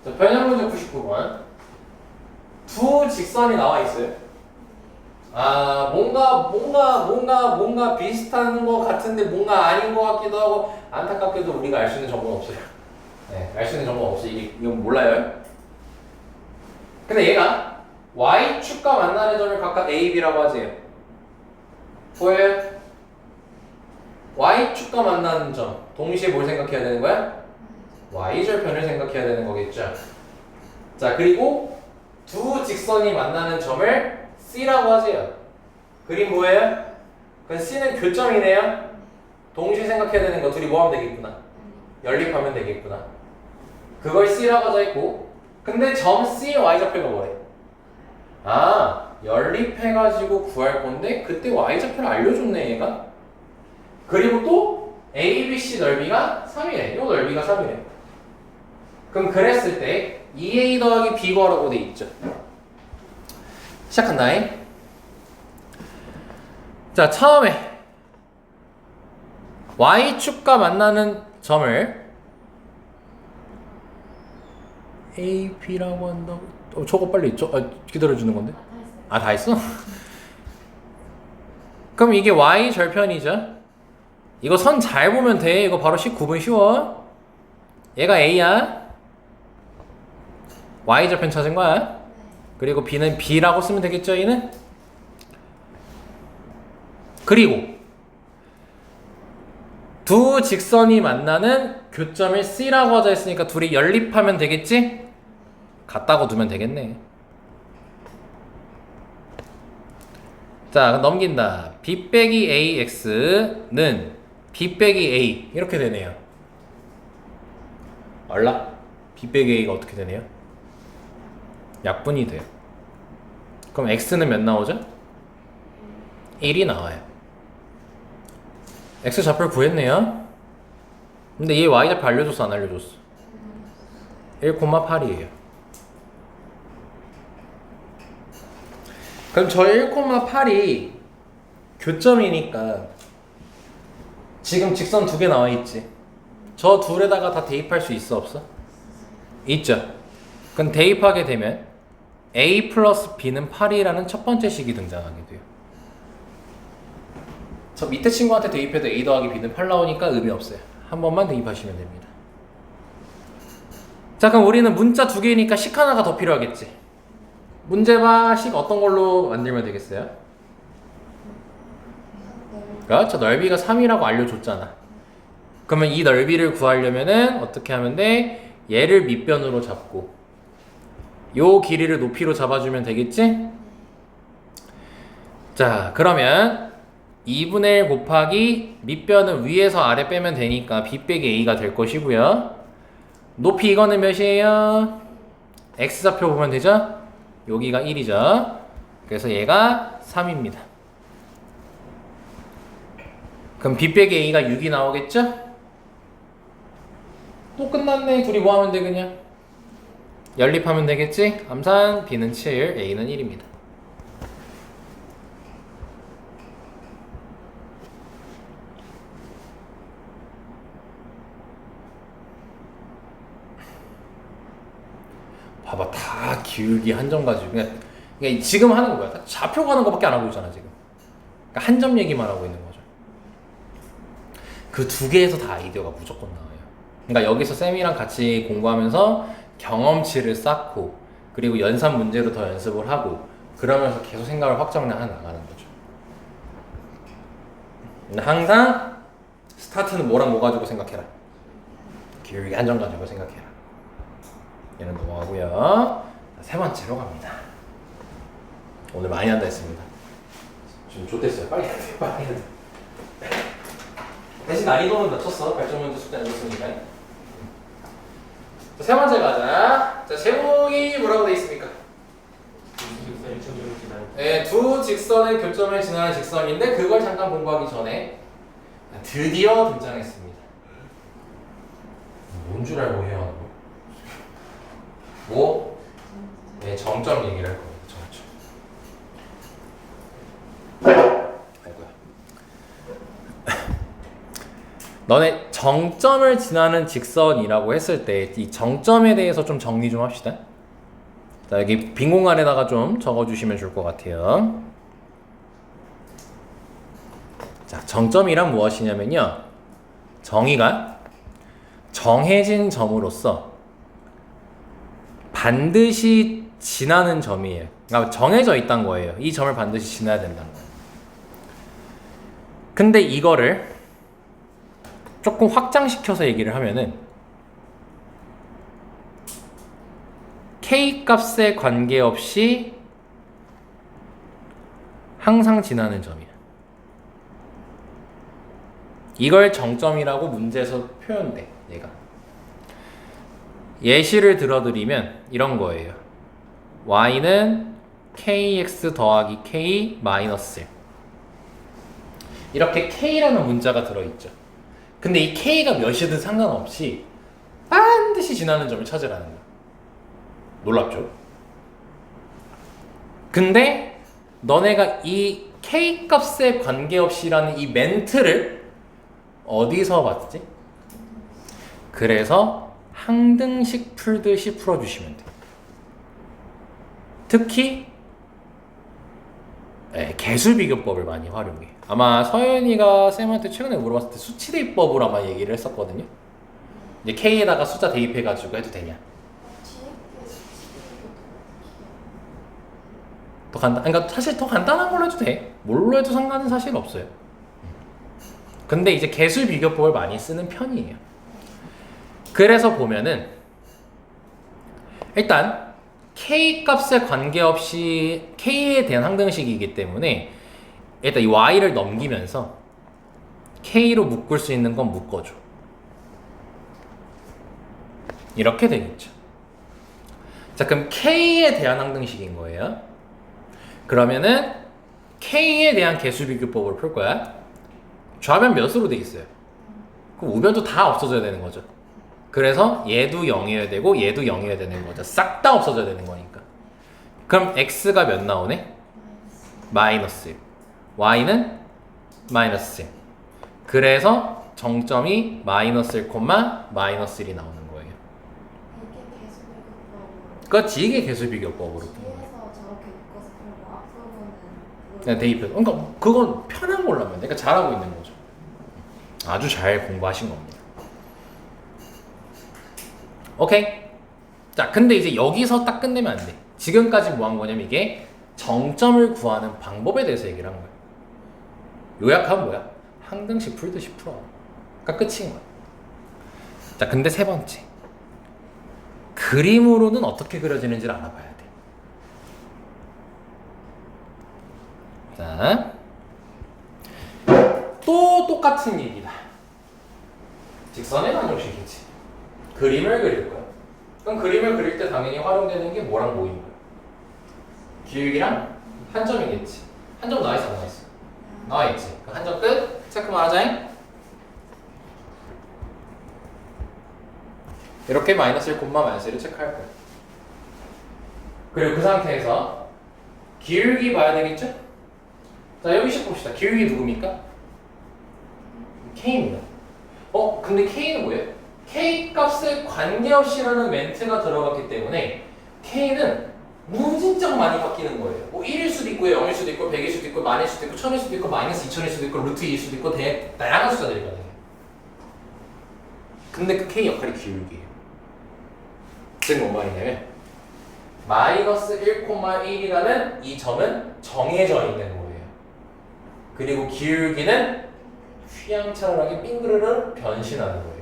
자, 변형 문제 99번. 두 직선이 나와 있어요. 아, 뭔가 비슷한 거 같은데 뭔가 아닌 거 같기도 하고, 안타깝게도 우리가 알 수 있는 정보는 없어요. 네, 알 수 있는 정보는 없어요. 이건 몰라요. 근데 얘가 Y축과 만나는 점을 각각 A, B라고 하지. 보여요? Y축과 만나는 점. 동시에 뭘 생각해야 되는 거야? Y절편을 생각해야 되는 거겠죠. 자, 그리고 두 직선이 만나는 점을 C라고 하세요. 그림 뭐예요? 그럼 C는 교점이네요. 동시에 생각해야 되는 거 둘이 뭐 하면 되겠구나? 연립하면 되겠구나. 그걸 C라고 하자 했고, 근데 점 C의 Y좌표가 뭐래? 아, 연립해가지고 구할 건데 그때 Y좌표를 알려줬네 얘가. 그리고 또 A, B, C 넓이가 3이래. 요 넓이가 3이래. 그럼 그랬을 때 2A 더하기 B 구하라고 돼 있죠. 시작한다잉. 자, 처음에 Y축과 만나는 점을 A, B라고 한다고. 저거 빨리 기다려주는 건데? 아, 다 했어? 그럼 이게 Y 절편이죠? 이거 선 잘 보면 돼. 이거 바로 19분 쉬워. 얘가 A야. Y 절편 찾은 거야. 그리고 B는 B라고 쓰면 되겠죠, 얘는? 그리고 두 직선이 만나는 교점을 C라고 하자 했으니까 둘이 연립하면 되겠지? 같다고 두면 되겠네. 자, 넘긴다. B 빼기 AX는 B 빼기 A 이렇게 되네요. 얼라? B 빼기 A가 어떻게 되네요? 약분이 돼요. 그럼 X는 몇 나오죠? 1이 나와요. X 좌표를 구했네요. 근데 얘 Y 좌표 알려줬어 안 알려줬어? 1,8이에요. 그럼 저 1,8이 교점이니까 지금 직선 두 개 나와 있지. 저 둘에다가 다 대입할 수 있어 없어? 있죠. 그럼 대입하게 되면 A 플러스 B는 8이라는 첫 번째 식이 등장하게 돼요. 저 밑에 친구한테 대입해도 A 더하기 B는 8 나오니까 의미 없어요. 한 번만 대입하시면 됩니다. 자, 그럼 우리는 문자 두 개니까 식 하나가 더 필요하겠지. 문제 봐. 식 어떤 걸로 만들면 되겠어요? 그렇죠. 넓이가 3이라고 알려줬잖아. 그러면 이 넓이를 구하려면은 어떻게 하면 돼? 얘를 밑변으로 잡고 요 길이를 높이로 잡아주면 되겠지? 자, 그러면 2분의 1 곱하기 밑변은 위에서 아래 빼면 되니까 b 빼기 a가 될 것이고요. 높이 이거는 몇이에요? x좌표 보면 되죠? 여기가 1이죠. 그래서 얘가 3입니다. 그럼 b 빼기 a가 6이 나오겠죠? 또 끝났네. 둘이 뭐 하면 돼 그냥? 연립하면 되겠지? 암산 b는 7, a는 1입니다. 봐봐, 다 기울기 한 점 가지고 그냥 지금 하는 거 뭐야? 다 좌표 가는 거밖에 안 하고 있잖아 지금. 그러니까 한 점 얘기만 하고 있는 거죠. 그 두 개에서 다 아이디어가 무조건 나와요. 그러니까 여기서 쌤이랑 같이 공부하면서 경험치를 쌓고 그리고 연산 문제로 더 연습을 하고 그러면서 계속 생각을 확정해 나가는 거죠. 근데 항상 스타트는 뭐랑 뭐 가지고 생각해라. 기울기 한 점 가지고 생각해라. 얘는 넘어가고요. 세 번째로 갑니다. 오늘 많이 한다 했습니다. 지금 좋댔어요. 빨리 해야 돼. 빨리 해야 돼. 대신 난이도는 낮췄어. 발전 문제 숙제 늦었으니까. 자, 세 번째 가자. 자, 제목이 뭐라고 돼 있습니까? 네, 두 직선의 교점을 지나는 직선인데 그걸 잠깐 공부하기 전에 드디어 등장했습니다. 뭔 줄 알고 해요? 뭐? 네, 정점 얘기를 할 겁니다. 정점. 아이고야. 너네 정점을 지나는 직선이라고 했을 때 이 정점에 대해서 좀 정리 좀 합시다. 자, 여기 빈 공간에다가 좀 적어주시면 좋을 것 같아요. 자, 정점이란 무엇이냐면요. 정의가 정해진 점으로서 반드시 지나는 점이에요. 그러니까 정해져 있다는 거예요. 이 점을 반드시 지나야 된다는 거예요. 근데 이거를 조금 확장시켜서 얘기를 하면은 K 값에 관계없이 항상 지나는 점이에요. 이걸 정점이라고 문제에서 표현돼, 얘가. 예시를 들어드리면 이런 거예요. y는 kx 더하기 k 마이너스 1. 이렇게 k라는 문자가 들어있죠. 근데 이 k가 몇이든 상관없이 반드시 지나는 점을 찾으라는 거예요. 놀랍죠? 근데 너네가 이 k 값에 관계없이라는 이 멘트를 어디서 봤지? 그래서 항등식 풀듯이 풀어주시면 돼요. 특히 개수비교법을 많이 활용해. 아마 서연이가 쌤한테 최근에 물어봤을 때 수치대입법을 아마 얘기를 했었거든요. 이제 K에다가 숫자 대입해가지고 해도 되냐? 그러니까 사실 더 간단한 걸로 해도 돼. 뭘로 해도 상관은 사실 없어요. 근데 이제 개수비교법을 많이 쓰는 편이에요. 그래서 보면은 일단 K 값에 관계없이 K에 대한 항등식이기 때문에 일단 이 Y를 넘기면서 K로 묶을 수 있는 건 묶어줘. 이렇게 되겠죠. 자, 그럼 K에 대한 항등식인 거예요. 그러면은 K에 대한 개수비교법을 풀 거야. 좌변 몇으로 돼 있어요? 그럼 우변도 다 없어져야 되는 거죠. 그래서 얘도 0이어야 되고 얘도 0이어야 되는 거죠. 싹 다 없어져야 되는 거니까. 그럼 x가 몇 나오네? 마이너스 1. y는 마이너스 1. 그래서 정점이 마이너스 1, 마이너스 1이 나오는 거예요. 이게 개수비교법으로. 그렇지, 이게 개수비교법으로. 뒤에서 저렇게 묶어서 풀고 앞부분은 그냥 대입해. 그러니까 그건 편한 걸로 하면 돼. 그러니까 잘하고 있는 거죠. 아주 잘 공부하신 겁니다. 오케이. 자, 근데 이제 여기서 딱 끝내면 안 돼. 지금까지 뭐 한 거냐면 이게 정점을 구하는 방법에 대해서 얘기를 한 거야. 요약하면 뭐야? 항등식 풀듯이 풀어. 그러니까 끝인 거야. 자, 근데 세 번째. 그림으로는 어떻게 그려지는지를 알아봐야 돼. 자, 자, 또 똑같은 얘기다. 직선의 방정식이지. 그림을 그릴 거야. 그럼 그림을 그릴 때 당연히 활용되는 게 뭐랑 뭐인 거야? 기울기랑 한 점이겠지. 한 점 나와있어, 안 나와있어? 나와있지. 한 점 끝. 체크만 하자잉. 이렇게 마이너스 1, 마이너스 1을 체크할 거야. 그리고 그 상태에서 기울기 봐야 되겠죠? 자, 여기씩 봅시다. 기울기 누굽니까? K입니다. 근데 K는 뭐예요? K 값에 관계없이라는 멘트가 들어갔기 때문에 K는 무진장 많이 바뀌는 거예요. 뭐 1일 수도 있고요, 0일 수도 있고, 100일 수도 있고, 만일 수도 있고, 1000일 수도 있고, 마이너스 2000일 수도 있고, 루트 2일 수도 있고, 다양한 숫자들이거든요. 근데 그 K 역할이 기울기예요. 즉, 뭔 말이냐면 마이너스 1,1이라는 이 점은 정해져 있는 거예요. 그리고 기울기는 휘황찬란하게 빙그르르 변신하는 거예요.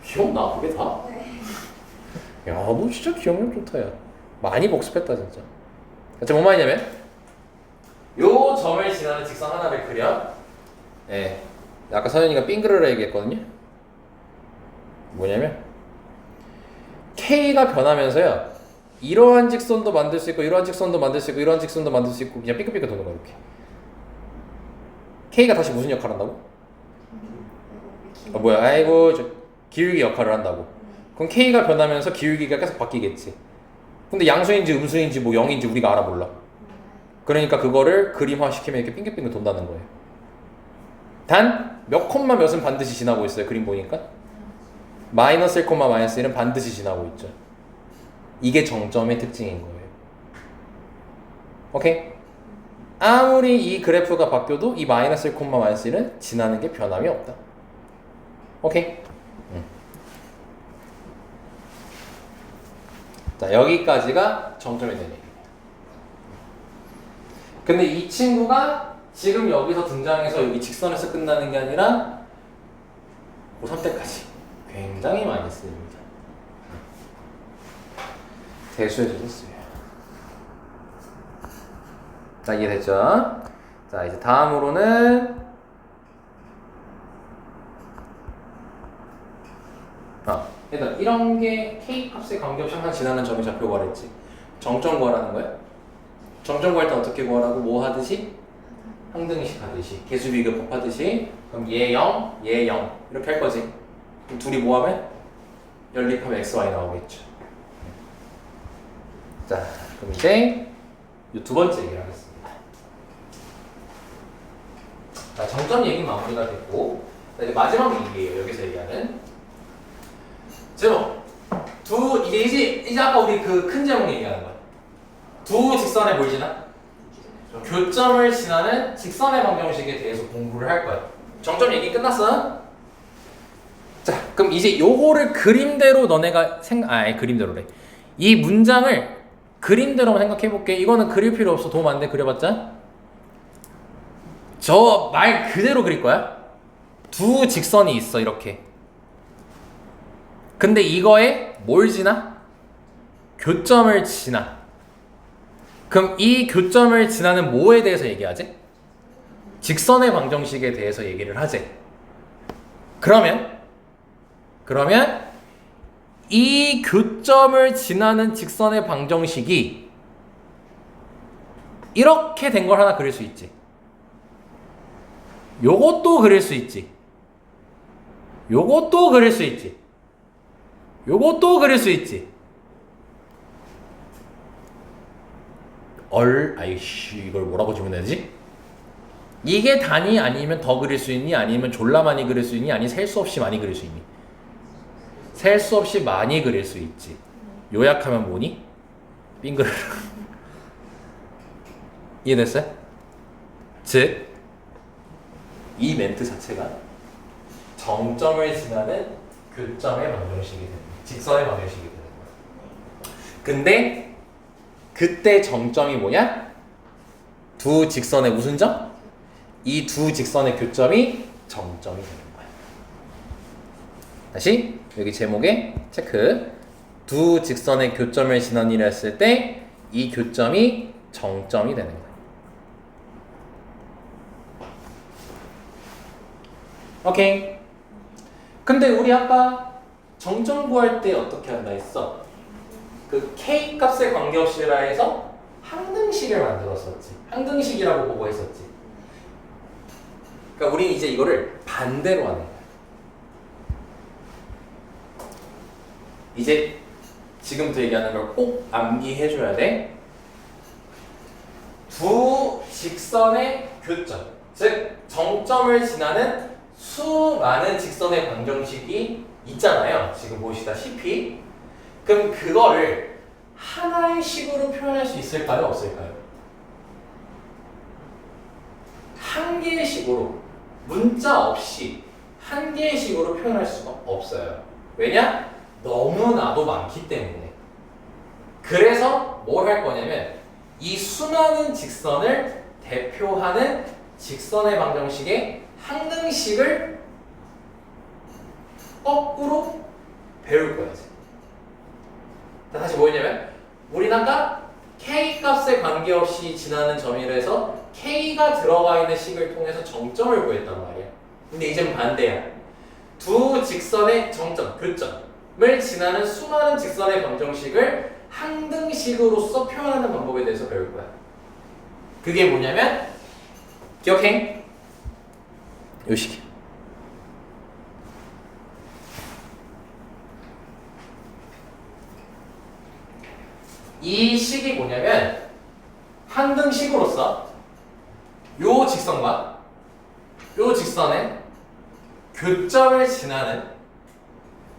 기억나? 그게 다? 네. 야, 너 진짜 기억력 좋다, 야. 많이 복습했다, 진짜. 자, 뭔 말이냐면 요 점을 지나는 직선 하나를 그려. 예. 아까 서현이가 빙그르르 얘기했거든요. 뭐냐면 K가 변하면서요. 이러한 직선도 만들 수 있고, 이러한 직선도 만들 수 있고, 이러한 직선도 만들 수 있고, 그냥 삐끗삐끗 도는 거야, 이렇게. K가 다시 무슨 역할을 한다고? 뭐야, 아이고, 저 기울기 역할을 한다고. 그럼 K가 변하면서 기울기가 계속 바뀌겠지. 근데 양수인지 음수인지 뭐 0인지 우리가 알아 몰라. 그러니까 그거를 그림화시키면 이렇게 빙글빙글 돈다는 거예요. 단 몇 콤마 몇은 반드시 지나고 있어요. 그림 보니까 마이너스 1, 마이너스 1은 반드시 지나고 있죠. 이게 정점의 특징인 거예요. 오케이? 아무리 이 그래프가 바뀌어도 이 마이너스 1, 마이너스 1은 지나는 게 변함이 없다. 오케이? 자, 여기까지가 정점이 되는 얘기입니다. 근데 이 친구가 지금 여기서 등장해서 여기 직선에서 끝나는 게 아니라 고3 때까지 굉장히 많이 쓰입니다. 대수에서 썼어요. 자, 이해됐죠? 자, 이제 다음으로는 얘들아, 이런 게 K 값에 관계없이 항상 지나는 점이 좌표 구하랬지. 정점 구하라는 거야? 정점 구할 때 어떻게 구하라고? 뭐 하듯이? 항등식 하듯이, 개수 비교법 하듯이. 그럼 얘 0, 얘 0 이렇게 할 거지. 그럼 둘이 뭐 하면? 연립하면 XY 나오겠죠. 자, 그럼 이제 이 두 번째 얘기를 하겠습니다. 자, 정점 얘기 마무리가 됐고, 자, 이제 마지막 얘기예요. 여기서 얘기하는 제목. 이제 아까 우리 그 큰 제목 얘기하는 거야. 두 직선에 뭘 지나? 교점을 지나는 직선의 방정식에 대해서 공부를 할 거야. 정점 얘기 끝났어? 자, 그럼 이제 요거를 그림대로 너네가 그림대로래. 이 문장을 그림대로 생각해 볼게. 이거는 그릴 필요 없어. 도움 안 돼. 그려봤자. 저 말 그대로 그릴 거야. 두 직선이 있어, 이렇게. 근데 이거에 뭘 지나? 교점을 지나. 그럼 이 교점을 지나는 뭐에 대해서 얘기하지? 직선의 방정식에 대해서 얘기를 하지. 그러면 이 교점을 지나는 직선의 방정식이 이렇게 된 걸 하나 그릴 수 있지. 요것도 그릴 수 있지. 요것도 그릴 수 있지. 요것도 그릴 수 있지. 이걸 뭐라고 질문해야 되지? 이게 단위 아니면 더 그릴 수 있니? 아니면 졸라 많이 그릴 수 있니? 아니 셀 수 없이 많이 그릴 수 있니? 셀 수 없이 많이 그릴 수 있지. 요약하면 뭐니? 빙그르르. 이해됐어요? 즉, 이 멘트 자체가 정점을 지나는 교점의 방정식이 되는, 직선의 방정식이 되는 거야. 근데 그때 정점이 뭐냐? 두 직선의 무슨 점? 이 두 직선의 교점이 정점이 되는 거야. 다시 여기 제목에 체크. 두 직선의 교점을 지나니라 했을 때 이 교점이 정점이 되는 거야. 오케이. 근데 우리 아까 정점 구할 때 어떻게 한다 했어? 그 k 값에 관계없이라 해서 항등식을 만들었었지. 항등식이라고 보고 했었지. 그러니까 우리 이제 이거를 반대로 하는 거야. 이제 지금부터 얘기하는 걸 꼭 암기해줘야 돼. 두 직선의 교점, 즉 정점을 지나는 수많은 직선의 방정식이 있잖아요. 지금 보시다시피. 그럼 그거를 하나의 식으로 표현할 수 있을까요? 없을까요? 한 개의 식으로, 문자 없이 한 개의 식으로 표현할 수가 없어요. 왜냐? 너무나도 많기 때문에. 그래서 뭘 할 거냐면 이 수많은 직선을 대표하는 직선의 방정식의 항등식을 거꾸로 배울 거야. 자, 다시 뭐였냐면 우리는 아까 k 값에 관계없이 지나는 점이라 해서 k가 들어가 있는 식을 통해서 정점을 구했단 말이야. 근데 이제는 반대야. 두 직선의 정점, 교점을 지나는 수많은 직선의 방정식을 항등식으로서 표현하는 방법에 대해서 배울 거야. 그게 뭐냐면 기억해? 요 식이야. 이 식이 뭐냐면 항등식으로서 요 직선과 요 직선의 교점을 지나는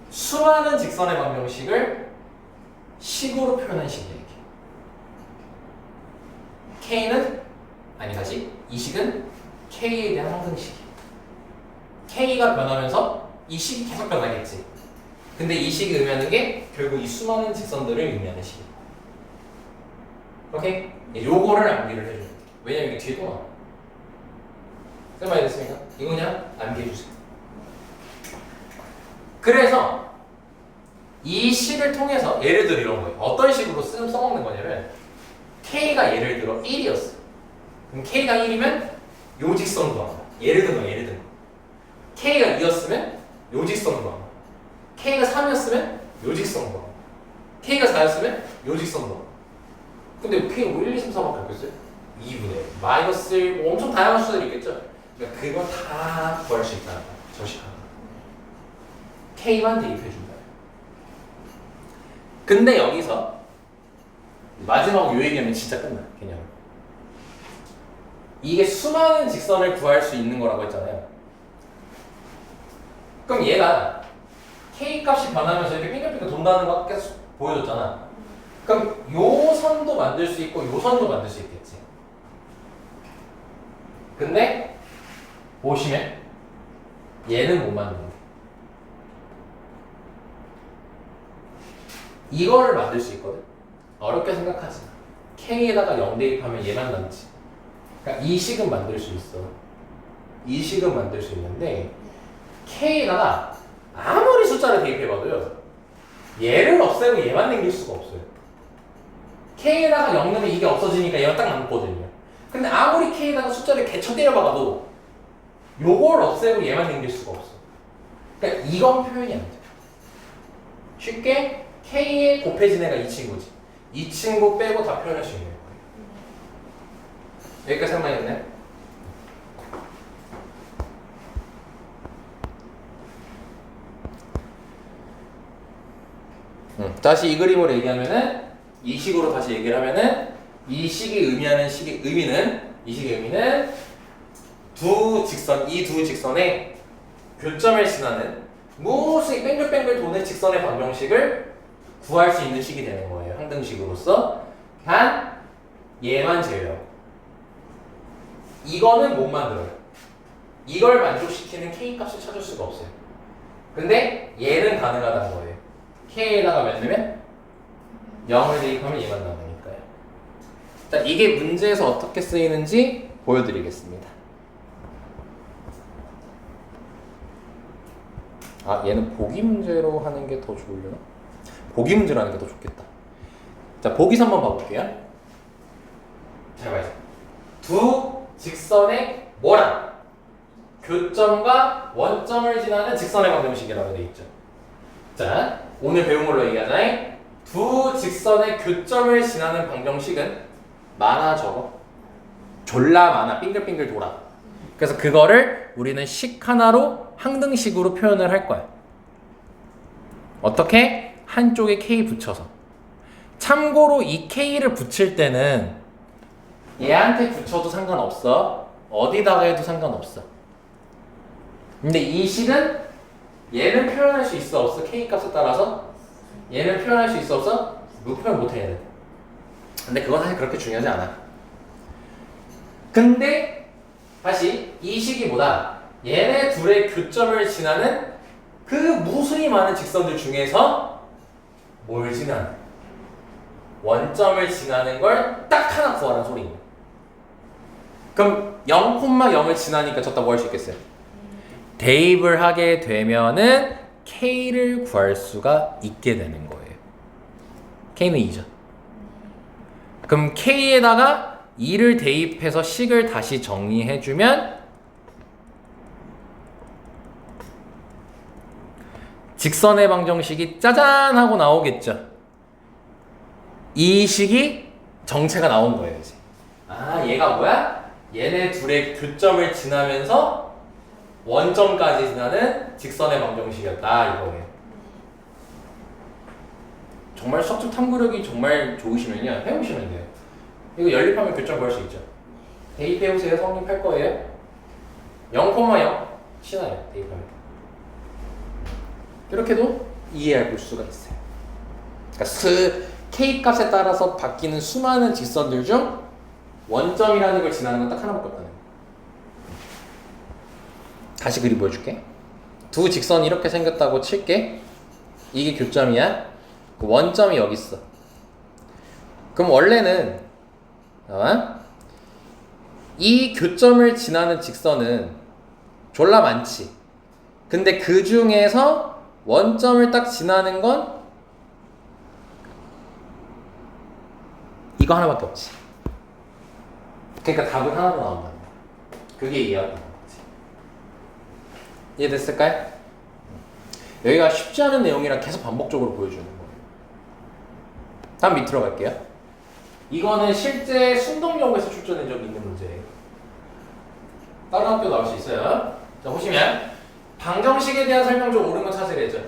수많은 직선의 방정식을 식으로 표현한 식이야. 이게. K는 아니 다시 이 식은 K에 대한 항등식이야. K가 변하면서 이 식이 계속 변하겠지. 근데 이 식이 의미하는 게 결국 이 수많은 직선들을 의미하는 식이야. 오케이? 요거를 암기를 해줘야 돼. 왜냐면 이게 뒤에 또 나와. 쓸만이 됐습니까? 이거 그냥 암기해주세요. 그래서 이 식을 통해서 예를 들어 이런 거예요. 어떤 식으로 써먹는 거냐면 K가 예를 들어 1이었어. 그럼 K가 1이면 요 직선 구한 거야. 예를 든 거. K가 2였으면 요 직선 구한 거야. K가 3이었으면 요 직선 구한 거야. K가 4였으면 요 직선 구한 거야. 근데 K가 뭐 1, 2, 3, 4밖에 없겠어요? 2분의 마이너스 1, 뭐 엄청 다양한 수들이 있겠죠? 그러니까 그거 다 구할 수 있다는 거야. 저식하는 거. K만 대입해준다. 근데 여기서 마지막 요 얘기하면 진짜 끝나. 그냥 이게 수많은 직선을 구할 수 있는 거라고 했잖아요. 그럼 얘가 K 값이 변하면서 이렇게 빙글빙글 돈다는 거 계속 보여줬잖아. 그럼 요 선도 만들 수 있고 요 선도 만들 수 있겠지. 근데 보시면 얘는 못 만드는데 이거를 만들 수 있거든. 어렵게 생각하지 마. K에다가 0 대입하면 얘만 남지. 그러니까 이 식은 만들 수 있어. 이 식은 만들 수 있는데 K에다가 아무리 숫자를 대입해봐도요 얘를 없애고 얘만 남길 수가 없어요. K에다가 0 넣으면 이게 없어지니까 얘가 딱 남거든요. 근데 아무리 K에다가 숫자를 개쳐 때려박아도 요걸 없애고 얘만 남길 수가 없어. 그러니까 이건 표현이 안 돼. 쉽게 K에 곱해진 애가 이 친구지. 이 친구 빼고 다 표현할 수 있는 거예요. 여기까지 설명했네. 다시 이 그림으로 얘기하면은 이 식으로 다시 얘기를 하면은 이 식이 의미하는 식의 의미는 이 식의 의미는 이 두 직선의 교점을 지나는 무수히 뺑글뺑글 도는 직선의 방정식을 구할 수 있는 식이 되는 거예요. 항등식으로서. 단 얘만 제외하고 이거는 못 만들어요. 이걸 만족시키는 K 값을 찾을 수가 없어요. 근데 얘는 가능하다는 거예요. K에다가 몇 넣으면 0을 대입하면 얘만 남으니까요. 자, 이게 문제에서 어떻게 쓰이는지 보여드리겠습니다. 아, 얘는 보기 문제로 하는 게 더 좋으려나? 보기 문제로 하는 게 더 좋겠다. 자, 보기서 한번 봐볼게요. 잘 봐요. 두 직선의 뭐랑? 교점과 원점을 지나는 직선의 방정식이라고 되어 있죠. 자, 오늘 배운 걸로 얘기하자면 두 직선의 교점을 지나는 방정식은 많아 적어? 졸라 많아. 빙글빙글 돌아. 그래서 그거를 우리는 식 하나로 항등식으로 표현을 할 거야. 어떻게? 한쪽에 K 붙여서. 참고로 이 K를 붙일 때는 얘한테 붙여도 상관없어. 어디다가 해도 상관없어. 근데 이 식은 얘는 표현할 수 있어 없어? K 값에 따라서 얘는 표현할 수 있어 없어? 표현 못해 얘는. 근데 그건 사실 그렇게 중요하지 않아. 근데 다시 이 식이보다 얘네 둘의 교점을 지나는 그 무수히 많은 직선들 중에서 뭘 지나는? 원점을 지나는 걸 딱 하나 구하라는 소리입니다. 그럼 0,0을 지나니까 저따 뭐 할 수 있겠어요? 대입을 하게 되면은 K를 구할 수가 있게 되는 거예요. K는 2죠. 그럼 K에다가 2를 대입해서 식을 다시 정리해주면 직선의 방정식이 짜잔 하고 나오겠죠. 이 식이 정체가 나온 거예요 이제. 아, 얘가 뭐야? 얘네 둘의 교점을 지나면서 원점까지 지나는 직선의 방정식이었다 이거예요. 정말 수학적 탐구력이 정말 좋으시면요 해보시면 돼요. 이거 연립하면 교점 구할 수 있죠. 대입해보세요. 성립할 거예요. 0,0 신화요 대입하면. 이렇게도 이해해 볼 수가 있어요. 그러니까 K 값에 따라서 바뀌는 수많은 직선들 중 원점이라는 걸 지나는 건 딱 하나밖에 없다는 거예요. 다시 그림 보여줄게. 두 직선이 이렇게 생겼다고 칠게. 이게 교점이야. 그 원점이 여기 있어. 그럼 원래는 이 교점을 지나는 직선은 졸라 많지. 근데 그 중에서 원점을 딱 지나는 건 이거 하나밖에 없지. 그러니까 답은 하나로 나온다는 거야. 그게 이해하는 거지. 이해됐을까요? 여기가 쉽지 않은 내용이라 계속 반복적으로 보여주는 거예요. 다음 밑으로 갈게요. 이거는 실제 순동여고에서 출제된 적이 있는 문제예요. 다른 학교 나올 수 있어요. 자, 보시면 방정식에 대한 설명 좀 옳은 거 찾으래죠.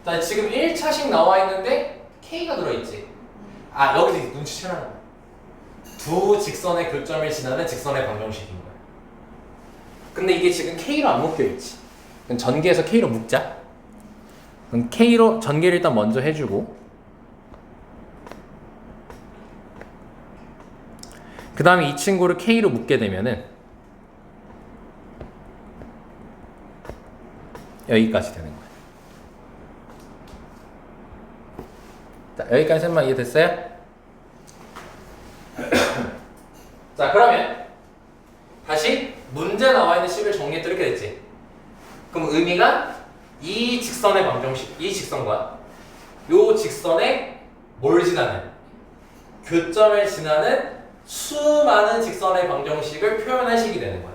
자, 지금 1차식 나와 있는데 K가 들어있지. 아, 여기서 눈치채라는 거야. 두 직선의 교점을 지나는 직선의 방정식인 거야. 근데 이게 지금 K로 안 묶여있지. 그럼 전개해서 K로 묶자. 그럼 K로 전개를 일단 먼저 해주고 그 다음에 이 친구를 K로 묶게 되면은 여기까지 되는 거야. 자, 여기까지만 이해됐어요? 자, 그러면 다시 문제 나와 있는 식을 정리했더니 이렇게 됐지. 그럼 의미가 이 직선의 방정식, 이 직선과 요 직선의 뭘 지나는? 교점을 지나는 수많은 직선의 방정식을 표현한 식이 되는 거야.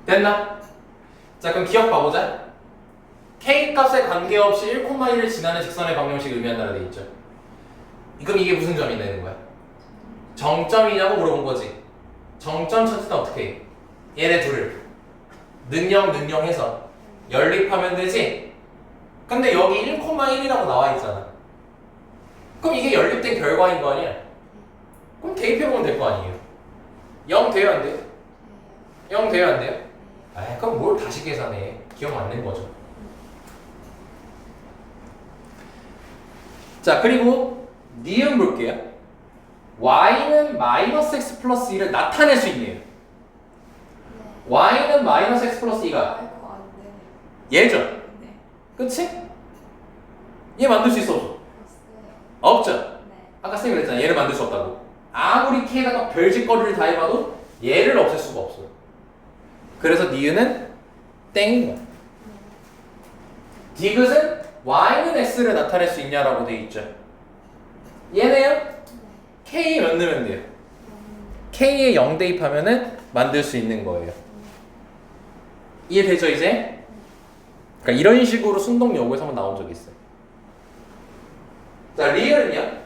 됐나? 자, 그럼 기억 봐보자. K 값에 관계없이 1,1을 지나는 직선의 방정식을 의미한다고 되어 있죠. 그럼 이게 무슨 점이 되는 거야? 정점이냐고 물어본 거지. 정점 찾을 때 어떻게 해? 얘네 둘을 능령 해서 연립하면 되지? 근데 여기 1,1이라고 나와 있잖아. 그럼 이게 연립된 결과인 거 아니야? 그럼 대입해보면 될 거 아니에요? 0 돼요 안 돼요? 0 돼요 안 돼요? 아, 그럼 뭘 다시 계산해? 기억 안 낸 거죠. 자, 그리고 니은 볼게요. y는 마이너스 x 플러스 2를 나타낼 수 있네요. y는 마이너스 x 플러스 2가 알고 안 되네. 얘죠? 네. 그치? 얘 만들 수 있어 없어? 글쎄요. 없죠? 네. 아까 쌤이 그랬잖아. 얘를 만들 수 없다고. 아무리 k에다가 별짓거리를 다 해봐도 얘를 없앨 수가 없어요. 그래서 니은은 땡인 거야. 디귿은 y는 x를 나타낼 수 있냐라고 돼 있죠. 얘네요? k 몇 넣으면 돼요? k에 0 대입하면은 만들 수 있는 거예요. 이해되죠 이제? 그러니까 이런 식으로 순동 여고에서 한번 나온 적이 있어요. 자, 리을은요?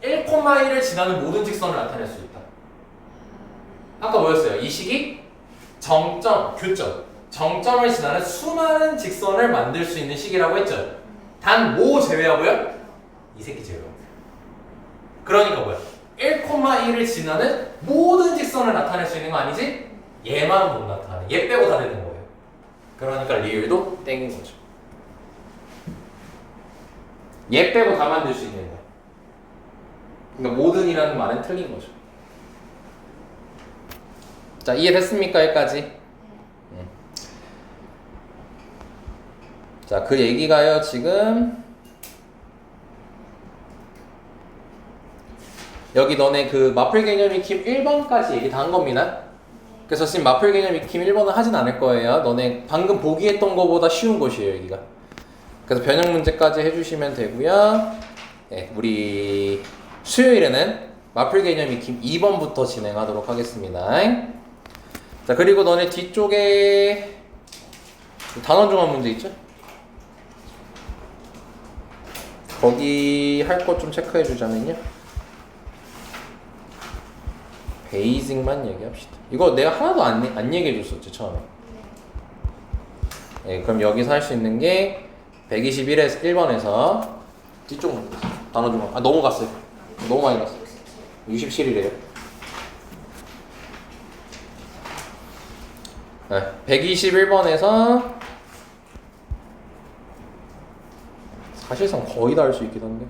1,1을 지나는 모든 직선을 나타낼 수 있다. 아까 뭐였어요? 이 식이 정점, 교점, 정점을 지나는 수많은 직선을 만들 수 있는 식이라고 했죠. 단 뭐 제외하고요? 이 새끼 제외하고. 그러니까 뭐야? 1,1을 지나는 모든 직선을 나타낼 수 있는 거 아니지? 얘만 못 나타내. 얘 빼고 다 되는 거예요. 그러니까 리을도 땡인 거죠. 얘 빼고 다 만들 수 있는 거야. 그러니까 모든이라는 말은 틀린 거죠. 자, 이해됐습니까? 여기까지? 자, 그 얘기가요, 지금. 여기 너네 그 마플 개념 익힘 1번까지 얘기 다 한 겁니다. 그래서 지금 마플 개념 익힘 1번은 하진 않을 거예요. 너네 방금 보기 했던 거보다 쉬운 것이에요, 여기가. 그래서 변형 문제까지 해주시면 되고요. 네, 우리 수요일에는 마플 개념 익힘 2번부터 진행하도록 하겠습니다. 자, 그리고 너네 뒤쪽에 단원 종합 문제 있죠? 거기 할 것 좀 체크해 주자면요. 베이직만 얘기합시다. 이거 내가 하나도 안 얘기해 줬었지, 처음에. 네, 그럼 여기서 할 수 있는 게 121에서 1번에서 뒤쪽 단어 좀 너무 갔어요. 너무 많이 갔어요. 67이래요. 네, 121번에서 사실상 거의 다 할 수 있긴 한데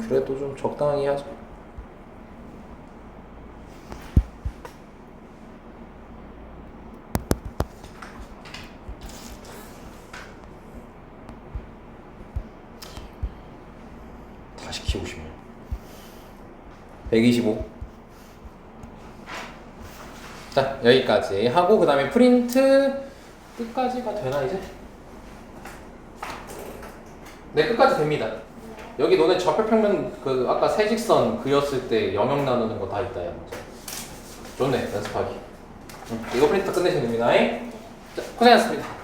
그래도 좀 적당히 하자. 다 시키고 싶네. 125. 자, 여기까지 하고 그 다음에 프린트 끝까지가 되나 이제? 네, 끝까지 됩니다. 여기 너네 좌표평면 그 아까 세직선 그렸을 때 영역 나누는 거 다 있다 야. 좋네, 연습하기. 이거 프린트 끝내시면 됩니다. 자, 고생하셨습니다.